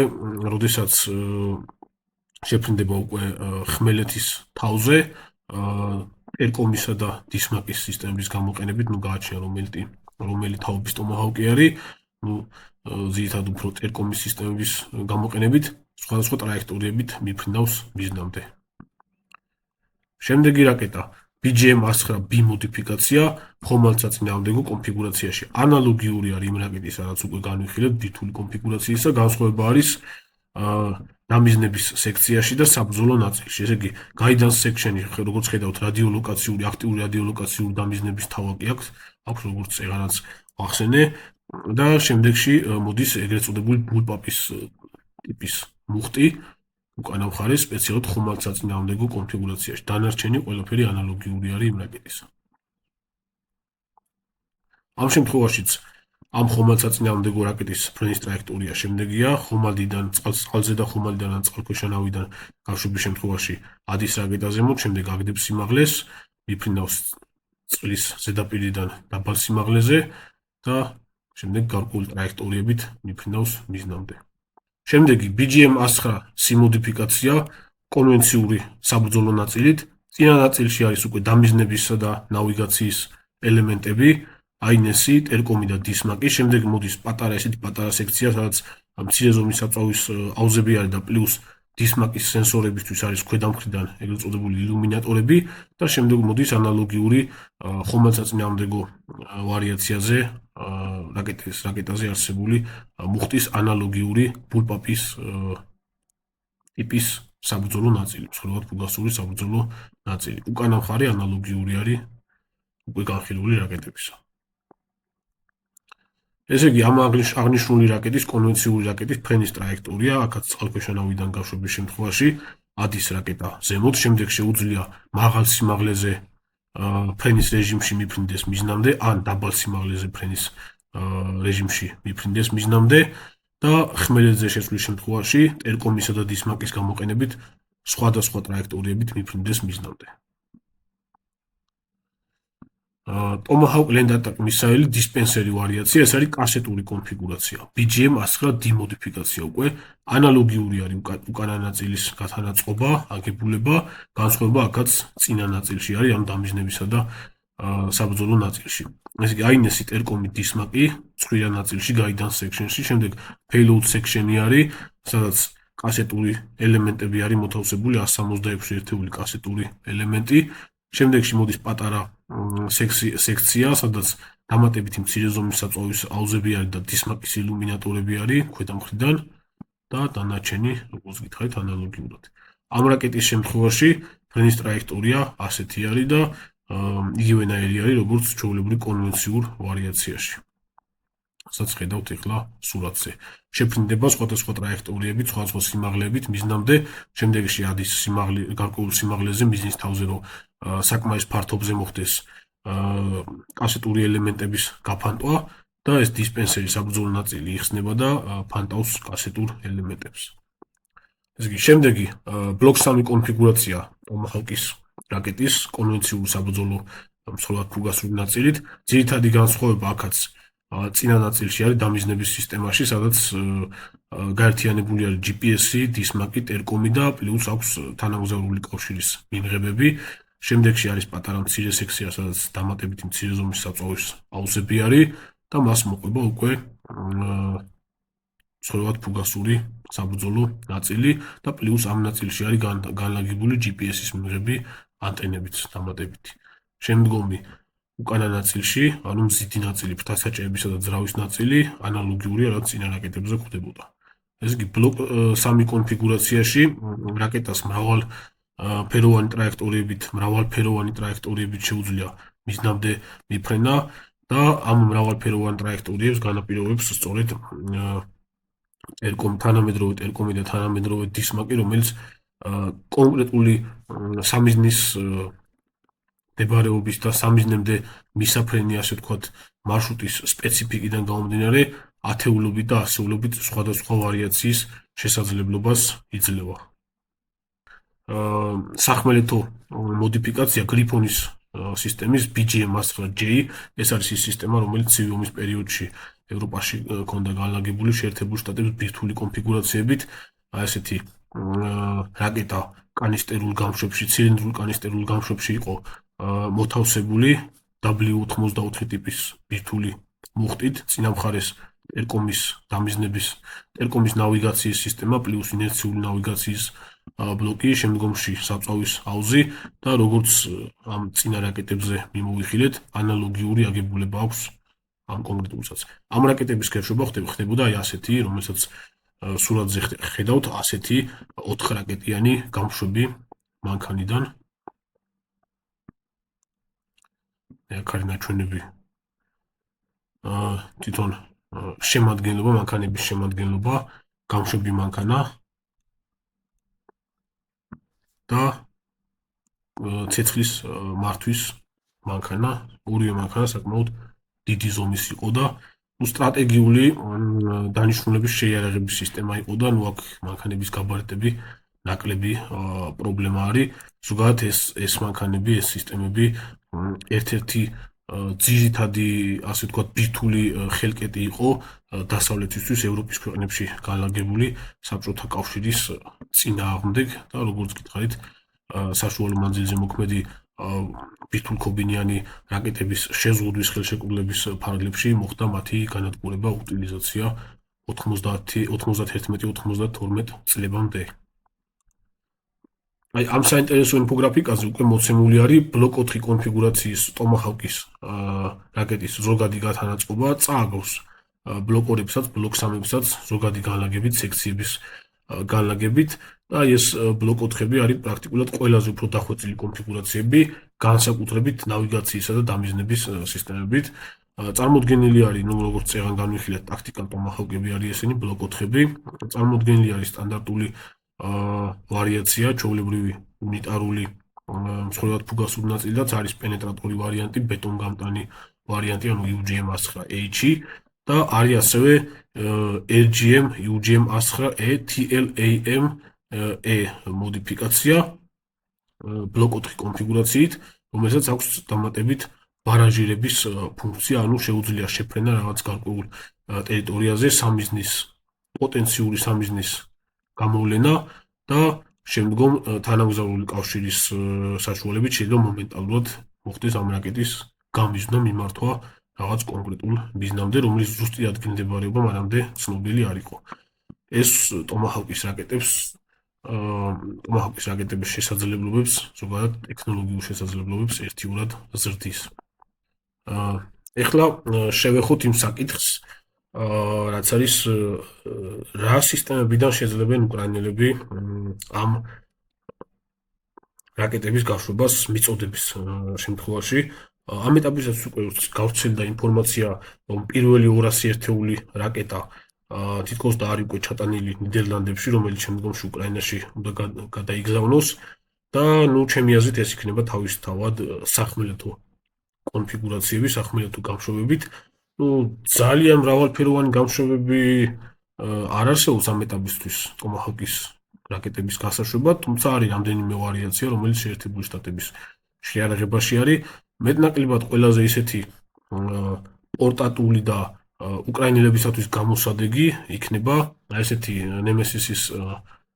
როდესაც შეფრინდება უკვე ხმელეთის თავზე, ერკომისა და დისმაკის სისტემების გამოყენებით, გააჩნია რომელი თაობის ტომაჰავკი არის, ძირითადად უფრო ერკომის სისტემების გამოყენებით, სხვადასხვა ტრაექტორიებით მიფრინავს მიზნამდე. შემდეგი რაკეტა BGM-109B მოდიფიკაცია ხომალდსაწინააღმდეგო კონფიგურაციაში. ანალოგიური არის იმ რაკეტისა, რაც უკვე განვიხილეთ ბირთვული კონფიგურაციისა, განსხვავება არის დამიზნების სექციაში და საბრძოლო ნაწილში. ესე იგი, guidance section-ი, როგორც ხედავთ, აქტიური რადიოლოკაციური დამიზნების თავაკი აქვს, როგორც ეღანაც ახსენე და შემდეგში მოდის ეგრეთ წოდებული bullpup-ის ტიპის მუხტი, უკანა მხარეს სპეციალურად ხომალდსაწინააღმდეგო კონფიგურაციაში. დანარჩენი ყველაფერი ანალოგიური არის იმ რაკეტისა. ამ შემთხვევაშიც ამ ხომალდსაწინააღმდეგო რაკეტის ფრენის ტრაექტორია შემდეგია, ხომალდიდან წყალზე და ხომალდიდან ან წყალქვეშა ნავიდან გაშვების შემთხვევაში ადის რაკეტა ზემოთ, შემდეგ აგდებს სიმაღლეს, მიფრინავს წყლის ზედაპირიდან დაბალ სიმაღლეზე და შემდეგ გარკვეული ტრაექტორიებით მიფრინავს მიზნამდე. შემდეგი BGM-109C მოდიფიკაცია კონვენციური საბრძოლო ნაწილით. წინა ნაწილში არის უკვე დამიზნებისა და ნავიგაციის ელემენტები, INS-ი, ტერკომი და დისმაკი. შემდეგ მოდის პატარა სექცია, სადაც მცირე ზომის საწვავის აუზები არის და პლუს დისმაკის სენსორებისთვის არის ქვედა მხრიდან ეგრეთ წოდებული ილუმინატორები და შემდეგ მოდის ანალოგიური ხომალდსაწინააღმდეგო ვარიაციაზე რაკეტაზე არსებული მუხტის ანალოგიური bullpup-ის ტიპის საბრძოლო ნაწილი, მსხვილად ფუგასური საბრძოლო ნაწილი. უკანა მხარე ანალოგიური არის უკვე განხილული რაკეტებისა. ესე იგი, ამ აღნიშნული რაკეტის კონვენციური რაკეტის ფრენის ტრაექტორია, აქაც წყალქვეშა ნავიდან გაშვების შემთხვევაში ადის რაკეტა ზემოთ, შემდეგ შეუძლია მაღალ სიმაღლეზე ფრენის რეჟიმში მიფრინდეს მიზნამდე, ან დაბალ სიმაღლეზე ფრენის რეჟიმში მიფრინდეს მიზნამდე და ხმელეთზე შეცვლის შემთხვევაში ტერკომისა და დისმაკის გამოყენებით სხვადასხვა ტრაექტორიებით მიფრინდეს მიზნამდე. Tomahawk Land Attack მისაილი დისპენსერი ვარიაცია, ეს არის კასეტური კონფიგურაცია. BGM-109D მოდიფიკაცია უკვე ანალოგიური არის უკანა ნაწილის გათანაწყობა, აგებულება, განსხვავება აქაც წინა ნაწილში არის, ამ დამიზნებისა და საბრძოლო ნაწილში. ესე იგი, INS-ი, ტერკომი, დისმაკი, წვრილ ნაწილში, guidance section-ში, შემდეგ payload section-ი არის, სადაც კასეტური ელემენტები არის მოთავსებული, 166 ერთეული კასეტური ელემენტი. შემდეგში მოდის პატარა სექცია, სადაც დამატებითი მცირე ზომის საწვავის აუზები არის და დისმაკის ილუმინატორები არის ქვედა მხრიდან და დანარჩენი, როგორც გითხარით, ანალოგიურად. ამ რაკეტის შემთხვევაში ფრენის ტრაექტორია ასეთი არის და იგივენაირი არის, როგორც ჩვეულებრივ კონვენციურ ვარიაციაში. სადაც ხედავთ ახლა სურათზე. შეფრინდება სხვადასხვა ტრაექტორიებით, სხვადასხვა სიმაღლეებით მიზნამდე, შემდეგში ადის გარკვეულ სიმაღლეზე მიზნის თავზე, რომ საკმაის ფართობზე მოხდეს კასეტური ელემენტების გაფანტვა და ეს დისპენსერი საბრძოლო ნაწილი იხსნება და ფანტავს კასეტურ ელემენტებს. ესე იგი, შემდეგი ბლოკ 3 კონფიგურაცია Tomahawk-ის რაკეტის კონვენციური საბრძოლო მსხვილად ფუგასური ნაწილით. ძირითადი განსხვავება აქაც წინა ნაწილში არის დამიზნების სისტემაში, სადაც გაერთიანებული არის GPS-ი, დისმაკი, ტერკომი და პლუს აქვს თანამგზავრული კავშირის მიღებები. შემდეგში არის პატარა მცირე სექცია, სადაც დამატებითი მცირე ზომის საწვავის აუზები არის და მას მოყვება უკვე სწორად ფუგასური საბრძოლო ნაწილი და პლუს ამ ნაწილში არის განლაგებული GPS-ის მიღები ანტენებით დამატებითი. შემდგომი უკანა ნაწილში, ანუ მზიდი ნაწილი, ფრთასაჭერებისა და ძრავის ნაწილი ანალოგიურია, რაც წინა რაკეტებზე გვხვდებოდა. ეს იგი ბლოკ 3 კონფიგურაციაში რაკეტას მრავალფეროვანი ტრაექტორიებით შეუძლია მიზნამდე მიფრენა და ამ მრავალფეროვან ტრაექტორიებს განაპირობებს სწორედ თანამედროვე ტერკომი და თანამედროვე დისმაკი, რომელიც კონკრეტული სამიზნის მდებარეობის და სამიზნემდე მისაფრენი, ასე ვთქვათ, მარშრუტის სპეციფიკიდან გამომდინარე, ათეულობით და ასეულობით სხვადასხვა ვარიაციის შესაძლებლობას იძლევა. სახმელეთო მოდიფიკაცია გრიფონის სისტემის BGM-109J, ეს არის ის სისტემა, რომელიც ცივი ომის პერიოდში ევროპაში ჰქონდა განლაგებული შეერთებულ შტატების ბირთვული კონფიგურაციებით, ესეთი რაკეტა კანისტერულ გამშვებში, ცილინდრულ კანისტერულ გამშვებში იყო მოთავსებული W-84 ტიპის ბირთვული მუხტით, წინა მხარეს ტერკომის ნავიგაციის სისტემა პლუს ინერციული ნავიგაციის ბლოკი, შემდგომში საწვავის აუზი და როგორც ამ წინა რაკეტებზე მიმოვიხილეთ, ანალოგიური აგებულება აქვს ამ კონკრეტულსაც. ამ რაკეტების ქერშობა ხდებოდა აი ასეთი, რომელსაც სურათზე ხედავთ, ასეთი 4 რაკეტიანი გამშვები მანქანიდან. აქ არის ნაჩვენები თვითონ შემადგენლობა, მანქანების შემადგენლობა, გამშვები მანქანა და ცეცხლის მართვის მანქანა, ორივე მანქანა საკმაოდ დიდი ზომის იყო და სტრატეგიული დანიშნულების შეიარაღების სისტემა იყო და აქ მანქანების გაბარიტები ნაკლები პრობლემა არის. ზოგადად ეს მანქანები, ეს სისტემები ერთ-ერთი ძირითადი, ასე ვთქვათ, ბირთვული ხელკეტი იყო დასავლეთისთვის ევროპის ქვეყნებში განლაგებული საბჭოთა კავშირის წინააღმდეგ და როგორც გითხარით, საშუალო მანძილზე მოქმედი ბირთვულქობინიანი რაკეტების შეზღუდვის ხელშეკრულების ფარგლებში მოხდა მათი განადგურება, უტილიზაცია 91-92 წლებამდე. აი ამ საინტერესო ინფოგრაფიკაზე უკვე მოცემული არის ბლოკ 4 კონფიგურაციის ტომაჰავკის რაკეტის ზოგადი გათანაწყობა წააგავს ბლოკ 2-ებსაც, ბლოკ 3-ებსაც ზოგადი განლაგებით, სექციების განლაგებით და ეს ბლოკ 4-ები არის პრაქტიკულად ყველაზე უფრო დახვეწილი კონფიგურაციები, განსაკუთრებით ნავიგაციისა და დამიზნების სისტემებით. წარმოდგენილი არის, როგორც წეგან განვიხილეთ, ტაქტიკალ ტომაჰავკები არის ესენი ბლოკ 4-ები, წარმოდგენილი არის სტანდარტული ვარიაცია, ჩვეულებრივი უნიტარული მსხვერპლად ფუგასური ნაწილიც არის პენეტრატორი ვარიანტი, ბეტონგამტანი ვარიანტი, ანუ UGM-109H და არის ასევე RGM UGM-109E TLAM-E მოდიფიკაცია ბლოკ 4 კონფიგურაციით, რომელსაც აქვს დამატებით ბარაჟირების ფუნქცია, ანუ შეუძლია შეფრენა რაღაც გარკვეულ ტერიტორიაზე პოტენციური სამიზნის გამოვლენა და შემდგომ თანამგზავრული კავშირის საშუალებით შეიძლება მომენტალურად მოხდეს ამ რაკეტის გამიზნვა, მიმართვა რაღაც კონკრეტულ მიზნამდე, რომელიც ზუსტი ადგილმდებარეობა მანამდე ცნობილი არ იყო. ეს ტომაჰავკის რაკეტების შესაძლებლობებს, ზოგადად ტექნოლოგიურ შესაძლებლობებს ერთიურად ზრდის. ეხლა შევეხოთ იმ საკითხს, რაც არის რა სისტემებიდან შეძლებენ უკრაინელები ამ რაკეტების გაშვებას მიწოდების შემთხვევაში. ამ ეტაპისაც უკვე გავრცელდა ინფორმაცია, რომ პირველი 200 ერთეული რაკეტა თითქოს და არის უკვე ჩატანილი ნიდერლანდებში, რომელიც შემდგომში უკრაინაში უნდა გადაიგზავნოს და ჩემი აზრით ეს იქნება თავისთავად სახმელეთო კონფიგურაციები, სახმელეთო გამშვებებით. ძალიან მრავალფეროვანი გამშვებები არ არსებობს ამ ეტაპისთვის ტომაჰავკის რაკეტების გასაშვებად, თუმცა არის რამდენიმე ვარიაცია, რომელიც შეერთებული შტატების შეიარაღებაში არის. მეტნაკლებად ყველაზე ისეთი პორტატული და უკრაინელებისათვის გამოსადეგი იქნება ესეთი ნემესისის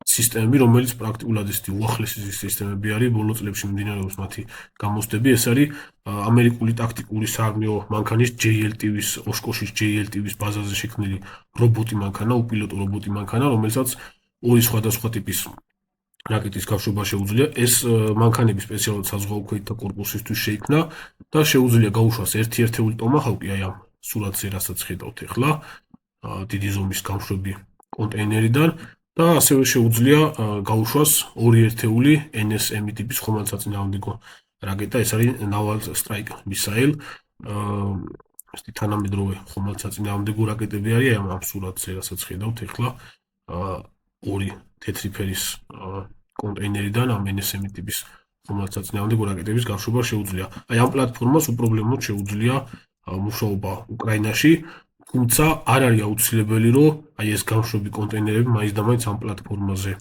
სისტემები, რომელიც პრაქტიკულად ესეთი უახლესი სისტემები არის, ბოლო წლებში მიმდინარეობს მათი გამოცდები. ეს არის ამერიკული ტაქტიკური საარმიო მანქანის JLTV-ის, ოშკოშის JLTV-ის ბაზაზე შექმნილი რობოტი მანქანა, უპილოტო რობოტი მანქანა, რომელსაც ორი სხვადასხვა ტიპის რაკეტის გაშვება შეუძლია. ეს მანქანები სპეციალურად საზღვაო ქვეითთა კორპუსისთვის შეიქმნა და შეუძლია გაუშვას ერთ-ერთეული ტომაჰავკი, აი ამ სურათზე, რასაც ხედავთ ახლა, დიდი ზომის გამშვები კონტეინერიდან და ასევე შეუძლია გაუშვას ორი ერთეული NSM ტიპის ხომალდსაწინააღმდეგო რაკეტა, ეს არის Naval Strike Missile. ესეთი თანამედროვე ხომალდსაწინააღმდეგო რაკეტები არის ამ სურათზე, რასაც ხედავთ ახლა, ორი თეთრი ფერის კონტეინერიდან ამ NSM ტიპის ხომალდსაწინააღმდეგო რაკეტების გაშვება შეუძლია. აი ამ პლატფორმას უპრობლემოდ შეუძლია მუშაობა უკრაინაში, თუმცა არ არის აუცილებელი, რომ აი ეს გამშვები კონტეინერები მაინც და მაინც ამ პლატფორმაზე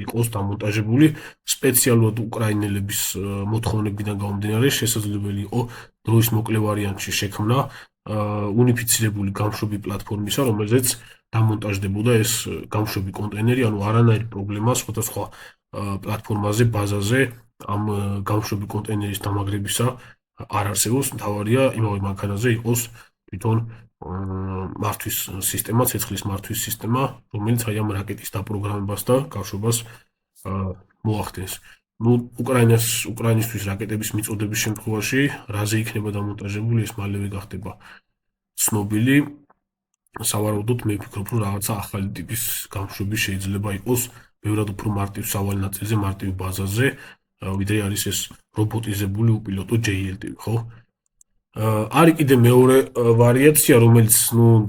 იყოს დამონტაჟებული. სპეციალურად უკრაინელების მოთხოვნებიდან გამომდინარე, შესაძლებელი იყო დროის მოკლე ვარიანტში შექმნა უნიფიცირებული გამშვები პლატფორმისა, რომელზეც დამონტაჟდებოდა ეს გამშვები კონტეინერი, ანუ არანაირი პრობლემა სხვადასხვა პლატფორმაზე, ბაზაზე ამ გამშვები კონტეინერის დამაგრებისა არ არსებობს. მთავარია იმავე მანქანაზე იყოს თვითონ მართვის სისტემა, ცეცხლის მართვის სისტემა, რომელიც აი ამ რაკეტის დაპროგრამებას და გაშვებას მოახდენს. ნუ უკრაინისთვის რაკეტების მიწოდების შემთხვევაში რაზე იქნება დამონტაჟებული, ეს მალევე გახდება ცნობილი. სავარაუდოდ მე ვფიქრობ, რომ რაღაცა ახალი ტიპის გამშვები შეიძლება იყოს ბევრად უფრო მარტივ სავალი ნაწილზე, მარტივ ბაზაზე, ვიდრე არის ეს რობოტიზებული უპილოტო JLTV, ხო? არის კიდე მეორე ვარიაცია, რომელიც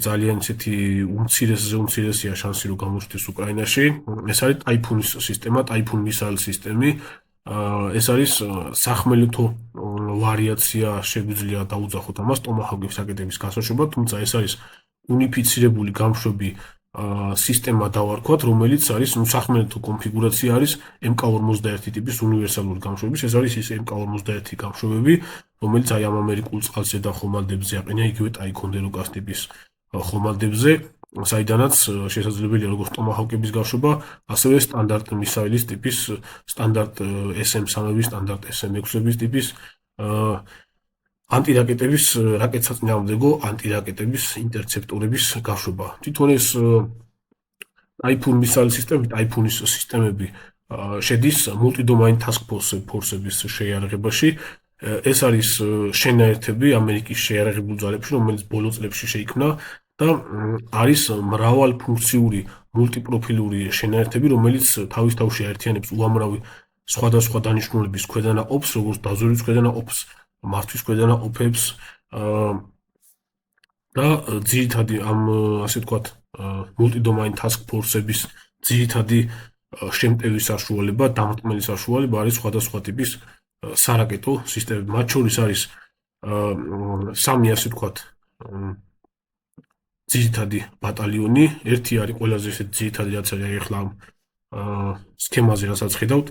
ძალიან ისეთი უმცირესია შანსი, რომ გამოჩნდეს უკრაინაში. ეს არის ტაიფუნის სისტემა, ტაიფუნ მისაილ სისტემი. ეს არის სახმელეთო ვარიაცია, შეგვიძლია დაუძახოთ ამას ტომაჰავკის რაკეტების გასაშვება, თუმცა ეს არის უნიფიცირებული გამშვები სისტემა დავარქვათ, რომელიც არის სახმელეთო კონფიგურაცია არის MK-51 ტიპის უნივერსალური გამშვების. ეს არის ის MK-51 გამშვებები, რომელიც აი ამ ამერიკულ წყალზე და ხომალდებზე აყენია, იგივე ტაიქონდეროკას ტიპის ხომალდებზე, საიდანაც შესაძლებელია როგორც ტომაჰავკების გაშვება, ასევე სტანდარტ მისაილის ტიპის, სტანდარტ SM-3-ების, სტანდარტ SM-6-ების ტიპის ანტირაკეტების, რაკეტსაწინააღმდეგო ანტირაკეტების ინტერცეპტორების გაშვება. თვითონ ეს ტაიფუნ მისაილ სისტემები, ტაიფუნის სისტემები შედის multi-domain task force-ების შეიარაღებაში. ეს არის შენაერთები ამერიკის შეიარაღებულ ძალებში, რომელიც ბოლო წლებში შეიქმნა და არის მრავალფუნქციური, მულტიპროფილური შენაერთები, რომელიც თავის თავში აერთიანებს უამრავი სხვადასხვა დანიშნულების ქვედანაყოფს, როგორც დაზვერვის ქვედანაყოფს, მართვის ქვედანაყოფებს და ძირითადი ამ ასე ვთქვათ multi-domain task force-ების ძირითადი შემტევის საშუალება, დამრტმელი საშუალება არის სხვადასხვა ტიპის სარაკეტო სისტემები. მათ შორის არის სამი ასე ვთქვათ ძირითადი ბატალიონი. ერთი არის ყველაზე ისეთი ძირითადი, რაც არის ახლა სქემაზე, რასაც ხედავთ,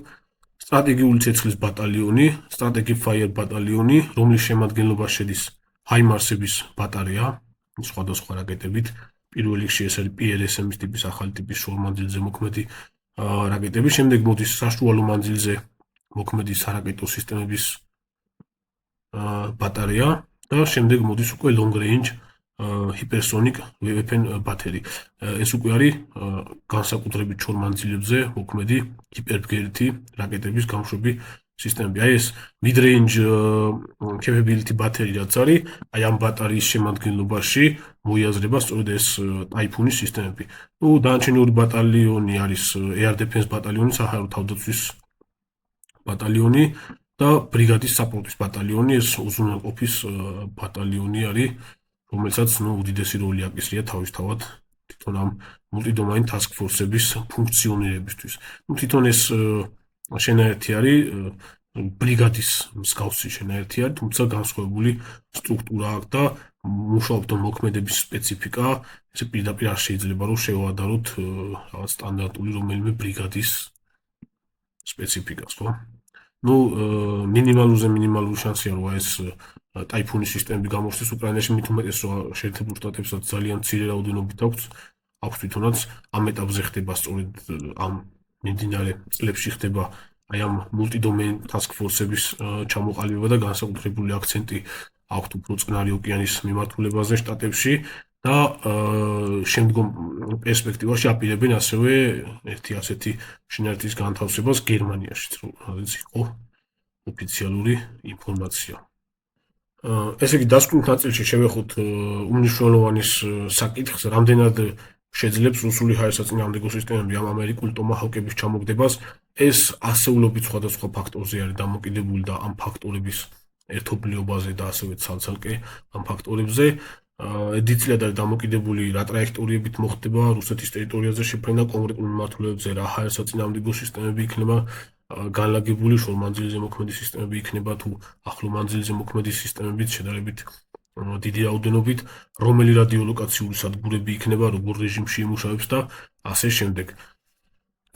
სტრატეგიული ცეცხლის ბატალიონი, strategic fire ბატალიონი, რომლის შემადგენლობაში შედის ჰაიმარსების ბატარეა, სხვადასხვა რაკეტებით. პირველ რიგში ეს არის PRSM-ის ტიპის ახალი ტიპის შუამანძილზე მოქმედი რაკეტები. შემდეგ მოდის საშუალო მანძილზე მოქმედი სარაკეტო სისტემების ბატარეა და შემდეგ მოდის უკვე long range hypersonic weapon battery. ეს უკვე არის განსაკუთრებით ჩორ მანძილებზე მოქმედი ჰიპერბგერითი რაკეტების გამშვები სისტემები. აი ეს mid range capability battery რაც არის, აი ამ ბატარეის შემადგენლობაში მოიაზრება სწორედ ეს ტაიფუნის სისტემები. ნუ დანარჩენი ორი ბატალიონი არის air defense ბატალიონი, საჰაერო თავდაცვის ბატალიონი და ბრიგადის საპორტის ბატალიონი, ეს უზრუნველყოფის ბატალიონი არის, რომელსაც უდიდესი როლი აკისრია თავისთავად თვითონ ამ multi-domain task force-ების ფუნქციონირებისთვის. თვითონ ეს შენაერთი არის ბრიგადის მსგავსი შენაერთი არის, თუმცა განსხვავებული სტრუქტურა აქვს და მუშაობდა მოქმედების სპეციფიკა, ესე პირდაპირ არ შეიძლება რომ შევადაროთ რაღაც სტანდარტული რომელიმე ბრიგადის სპეციფიკას, ხო? ნუ მინიმალური შანსია რომ ეს ტაიფუნის სისტემები გამოჩნდეს უკრაინაში, მით უმეტეს რომ შეერთებულ შტატებსაც ძალიან მცირე რაოდენობით აქვს თვითონაც ამ ეტაპზე ხდება სწორედ ამ მიმდინარე წლებში ხდება აი ამ მულტიდომეინ task force-ების ჩამოყალიბება და განსაკუთრებული აქცენტი აქვთ უფრო წყნარი ოკეანის მიმართულებაზე შტატებში და შემდგომ პერსპექტივაში აპირებენ ასევე ერთი ასეთი შინაარეთის განთავსებას გერმანიაშიც, რომელიც იყო ოფიციალური ინფორმაცია. ესე იგი დასკვნით ნაწილში შევეხოთ უმნიშვნელოვანის საკითხს, რამდენად შეძლებს რუსული ჰაერსაწინააღმდეგო სისტემები ამ ამერიკული ტომაჰავკების ჩამოგდებას. ეს ასეულობით სხვადასხვა ფაქტორზე არის დამოკიდებული და ამ ფაქტორების ერთობლიობაზე და ასევე ცალ-ცალკე ამ ფაქტორებზე დიდწილად არის დამოკიდებული რა ტრაექტორიებით მოხდება რუსეთის ტერიტორიაზე შეფრენა კონკრეტულ მიმართულებებზე, რა ჰაერსაწინააღმდეგო სისტემები იქნება განლაგებული, შორმანძილზე მოქმედი სისტემები იქნება თუ ახლო მანძილზე მოქმედი სისტემებით შედარებით დიდი რაოდენობით, რომელი რადიოლოკაციური სადგურები იქნება, როგორ რეჟიმში იმუშავებს და ასე შემდეგ.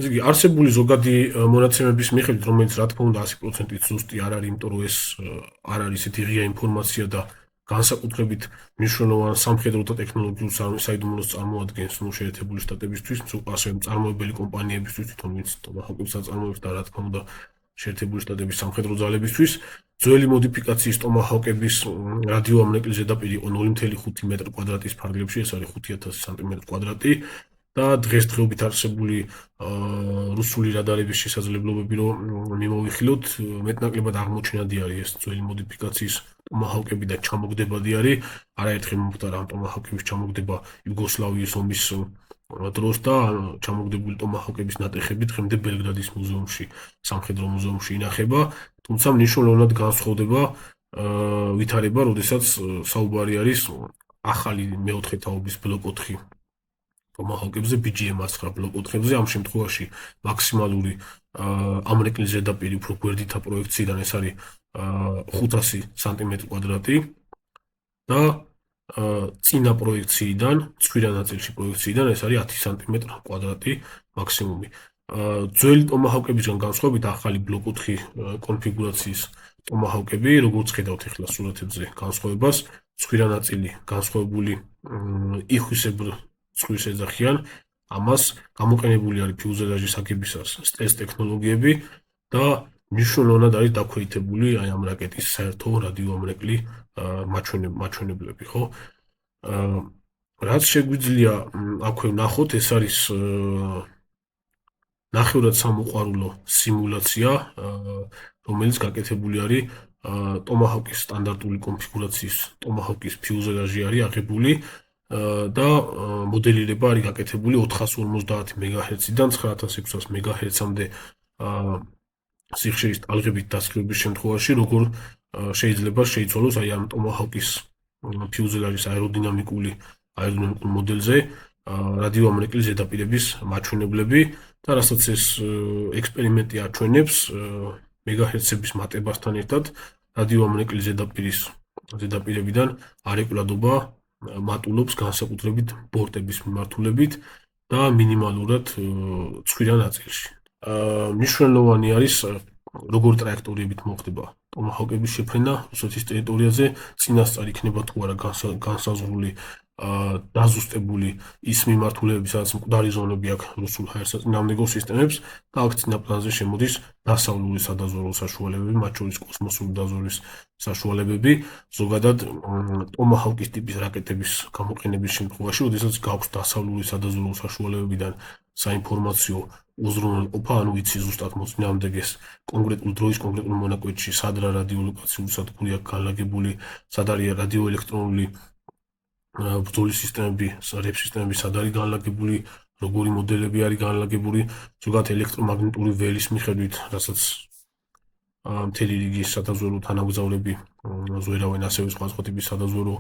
ესე იგი, არსებული ზოგადი მონაცემების მიხედვით, რომელიც რა თქმა უნდა 100%-ით ზუსტი არ არის, იმიტომ რომ ეს არ არის ისეთი ღია ინფორმაცია და განსაკუთრებით მნიშვნელოვან სამხედრო და ტექნოლოგიურ საიდუმლოს წარმოადგენს შეერთებული შტატებისთვის, ასევე მწარმოებელი კომპანიებისთვის, თვითონ ვინც ტომაჰავკებს აწარმოებს და რა თქმა უნდა შეერთებული შტატების სამხედრო ძალებისთვის. ძველი მოდიფიკაციის ტომაჰავკების რადიოამნეკლი ზედაპირი იყო 0.5 მეტრი კვადრატის ფარგლებში, ეს არის 5000 სანტიმეტრი კვადრატი და დღესდღეობით არსებული რუსული რადარების შესაძლებლობები რომ მიმოვიხილოთ, მეტნაკლებად აღმოჩენადი არის ეს ძველი მოდიფიკაციის ტომაჰავკები და ჩამოგდებადი არის. არაერთხელ მომხდარა ამ ტომაჰავკების ჩამოგდება იუგოსლავიის ომის დროს და ჩამოგდებული ტომაჰავკების ნატეხები დღემდე ბელგრადის მუზეუმში, სამხედრო მუზეუმში ინახება, თუმცა მნიშვნელოვნად განსხვავდება ვითარება, როდესაც საუბარი არის ახალი მეოთხე თაობის ბლოკ 4 ტომაჰავკებზე, BGM-9 ბლოკ 4-ებზე, ამ შემთხვევაში მაქსიმალური ამრეკლი ზედაპირი უფრო გვერდითა პროექციიდან ეს არის 500 სანტიმეტრი კვადრატი და წინა პროექციიდან, ცხვირა ნაწილში პროექციიდან ეს არის 10 სანტიმეტრი კვადრატი მაქსიმუმი. ძველი ტომაჰავკებისგან განსხვავებით ახალი ბლოკ 4 კონფიგურაციის ტომაჰავკები, როგორც ხედავთ ახლა სურათებზე განსხვავებას, ცხვირა ნაწილი განსხვავებული იხვისებრ ცხვირს ეძახიან, ამას გამოყენებული არის ფიუზელაჟის აგებისას სტელს ტექნოლოგიები და მნიშვნელოვნად არის დაქვეითებული აი ამ რაკეტის საერთო რადიოამრეკლი მაჩვენებლები, ხო? რაც შეგვიძლია აქვე ვნახოთ, ეს არის ნახევრად სამოყვარულო სიმულაცია, რომელიც გაკეთებული არის ტომაჰავკის სტანდარტული კონფიგურაციის ტომაჰავკის ფიუზელაჟი არის აღებული და მოდელირება არის გაკეთებული 450 MHz-დან 9600 MHz-მდე სიხშირის ტალღებით დასხივების შემთხვევაში, როგორ შეიძლება შეიცვალოს აი ამ ტომაჰავკის ფიუზელაჟის აეროდინამიკულ მოდელზე რადიოამრეკლი ზედაპირების მაჩვენებლები და რასაც ეს ექსპერიმენტი აჩვენებს მეგაჰერცების მატებასთან ერთად რადიოამრეკლი ზედაპირებიდან არეკლადობა მატულობს განსაკუთრებით ბორტების მიმართულებით და მინიმალურად ცხვირა ნაწილში. მნიშვნელოვანი არის როგორ ტრაექტორიებით მოხდება ტომაჰავკების შეფრენა რუსეთის ტერიტორიაზე, წინასწარ იქნება თუ არა განსაზღვრული დაზუსტებული ის მიმართულებები, სადაც მკვდარი ზონები აქვს რუსულ ჰაერსაწინააღმდეგო სისტემებს და აქ წინა პლანზე შემოდის დასავლური სადაზვერვო საშუალებები, მათ შორის კოსმოსური დაზვერვის საშუალებები, ზოგადად ტომაჰავკის ტიპის რაკეტების გამოყენების შემთხვევაში, როდესაც გაქვს დასავლური სადაზვერვო საშუალებებიდან საინფორმაციო უზრუნველყოფა, ანუ იცი ზუსტად მოწინააღმდეგეს კონკრეტულ დროის, კონკრეტულ მონაკვეთში, სად რა რადიოლოკაციური სადგური აქვს განლაგებული, სად არის რადიოელექტრონული ბრძოლის სისტემები, რებ სისტემები სად არის განლაგებული, როგორი მოდელები არის განლაგებული, ზოგადად ელექტრომაგნიტური ველის მიხედვით, რასაც მთელი რიგი სადაზვერვო თანამგზავრები ზვერავენ, ასევე სხვა ტიპის სადაზვერვო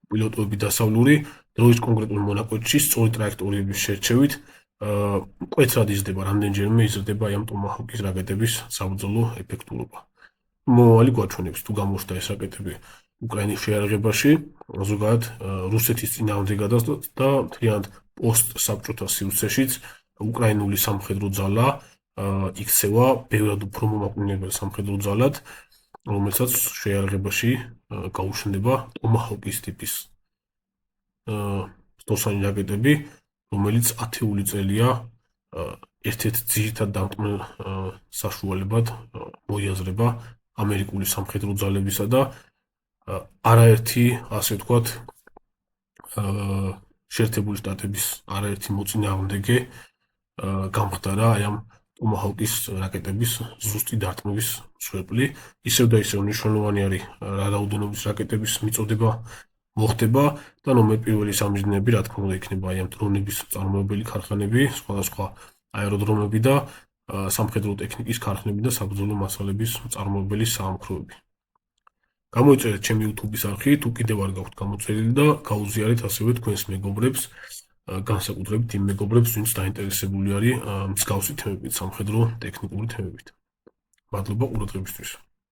პილოტოები დასავლური დროის კონკრეტულ მონაკვეთში სწორი ტრაექტორიების შერჩევით მკვეთრად იზრდება, რამდენჯერმე იზრდება აი ამ ტომაჰავკის რაკეტების საბრძოლო ეფექტურობა. მომავალი გვაჩვენებს თუ გამოჩნდა ეს რაკეტები უკრაინის შეიარაღებაში, ზოგადად რუსეთის წინააღმდეგ და მთლიანად პოსტ-საბჭოთა სივრცეშიც უკრაინული სამხედრო ძალა იქცევა ბევრად უფრო მომაკვდინებელი სამხედრო ძალად, რომელსაც შეიარაღებაში გაუჩნდება ტომაჰოკის ტიპის სტოსანი რაკეტები, რომელიც ათეული წელია ერთ-ერთ ძირითად დამტმელ საშუალებად მოიაზრება ამერიკული სამხედრო ძალებისა და არაერთი, ასე ვთქვათ, შეერთებული შტატების არაერთი მოწინააღმდეგე გამხდარა აი ამ ტომაჰოკის რაკეტების ზუსტი დარტყმების მსხვერპლი. ისევ და ისევ მნიშვნელოვანი არის რა რაოდენობის რაკეტების მიწოდება მოხდება და ნომერ პირველი სამიზნეები, რა თქმა უნდა, იქნება აი ამ დრონების წარმოებელი ქარხანები, სხვადასხვა აეროდრომები და სამხედრო ტექნიკის ქარხნები და საბრძოლო მასალების მწარმოებელი საამქროები. გამოიწერეთ ჩემი YouTube-ის არხი, თუ კიდევ არ გაქვთ გამოწერილი და გაუზიარეთ ასევე თქვენს მეგობრებს, განსაკუთრებით იმ მეგობრებს, ვინც დაინტერესებული არის მსგავსი თემებით, სამხედრო ტექნიკური თემებით. მადლობა ყურადღებისთვის.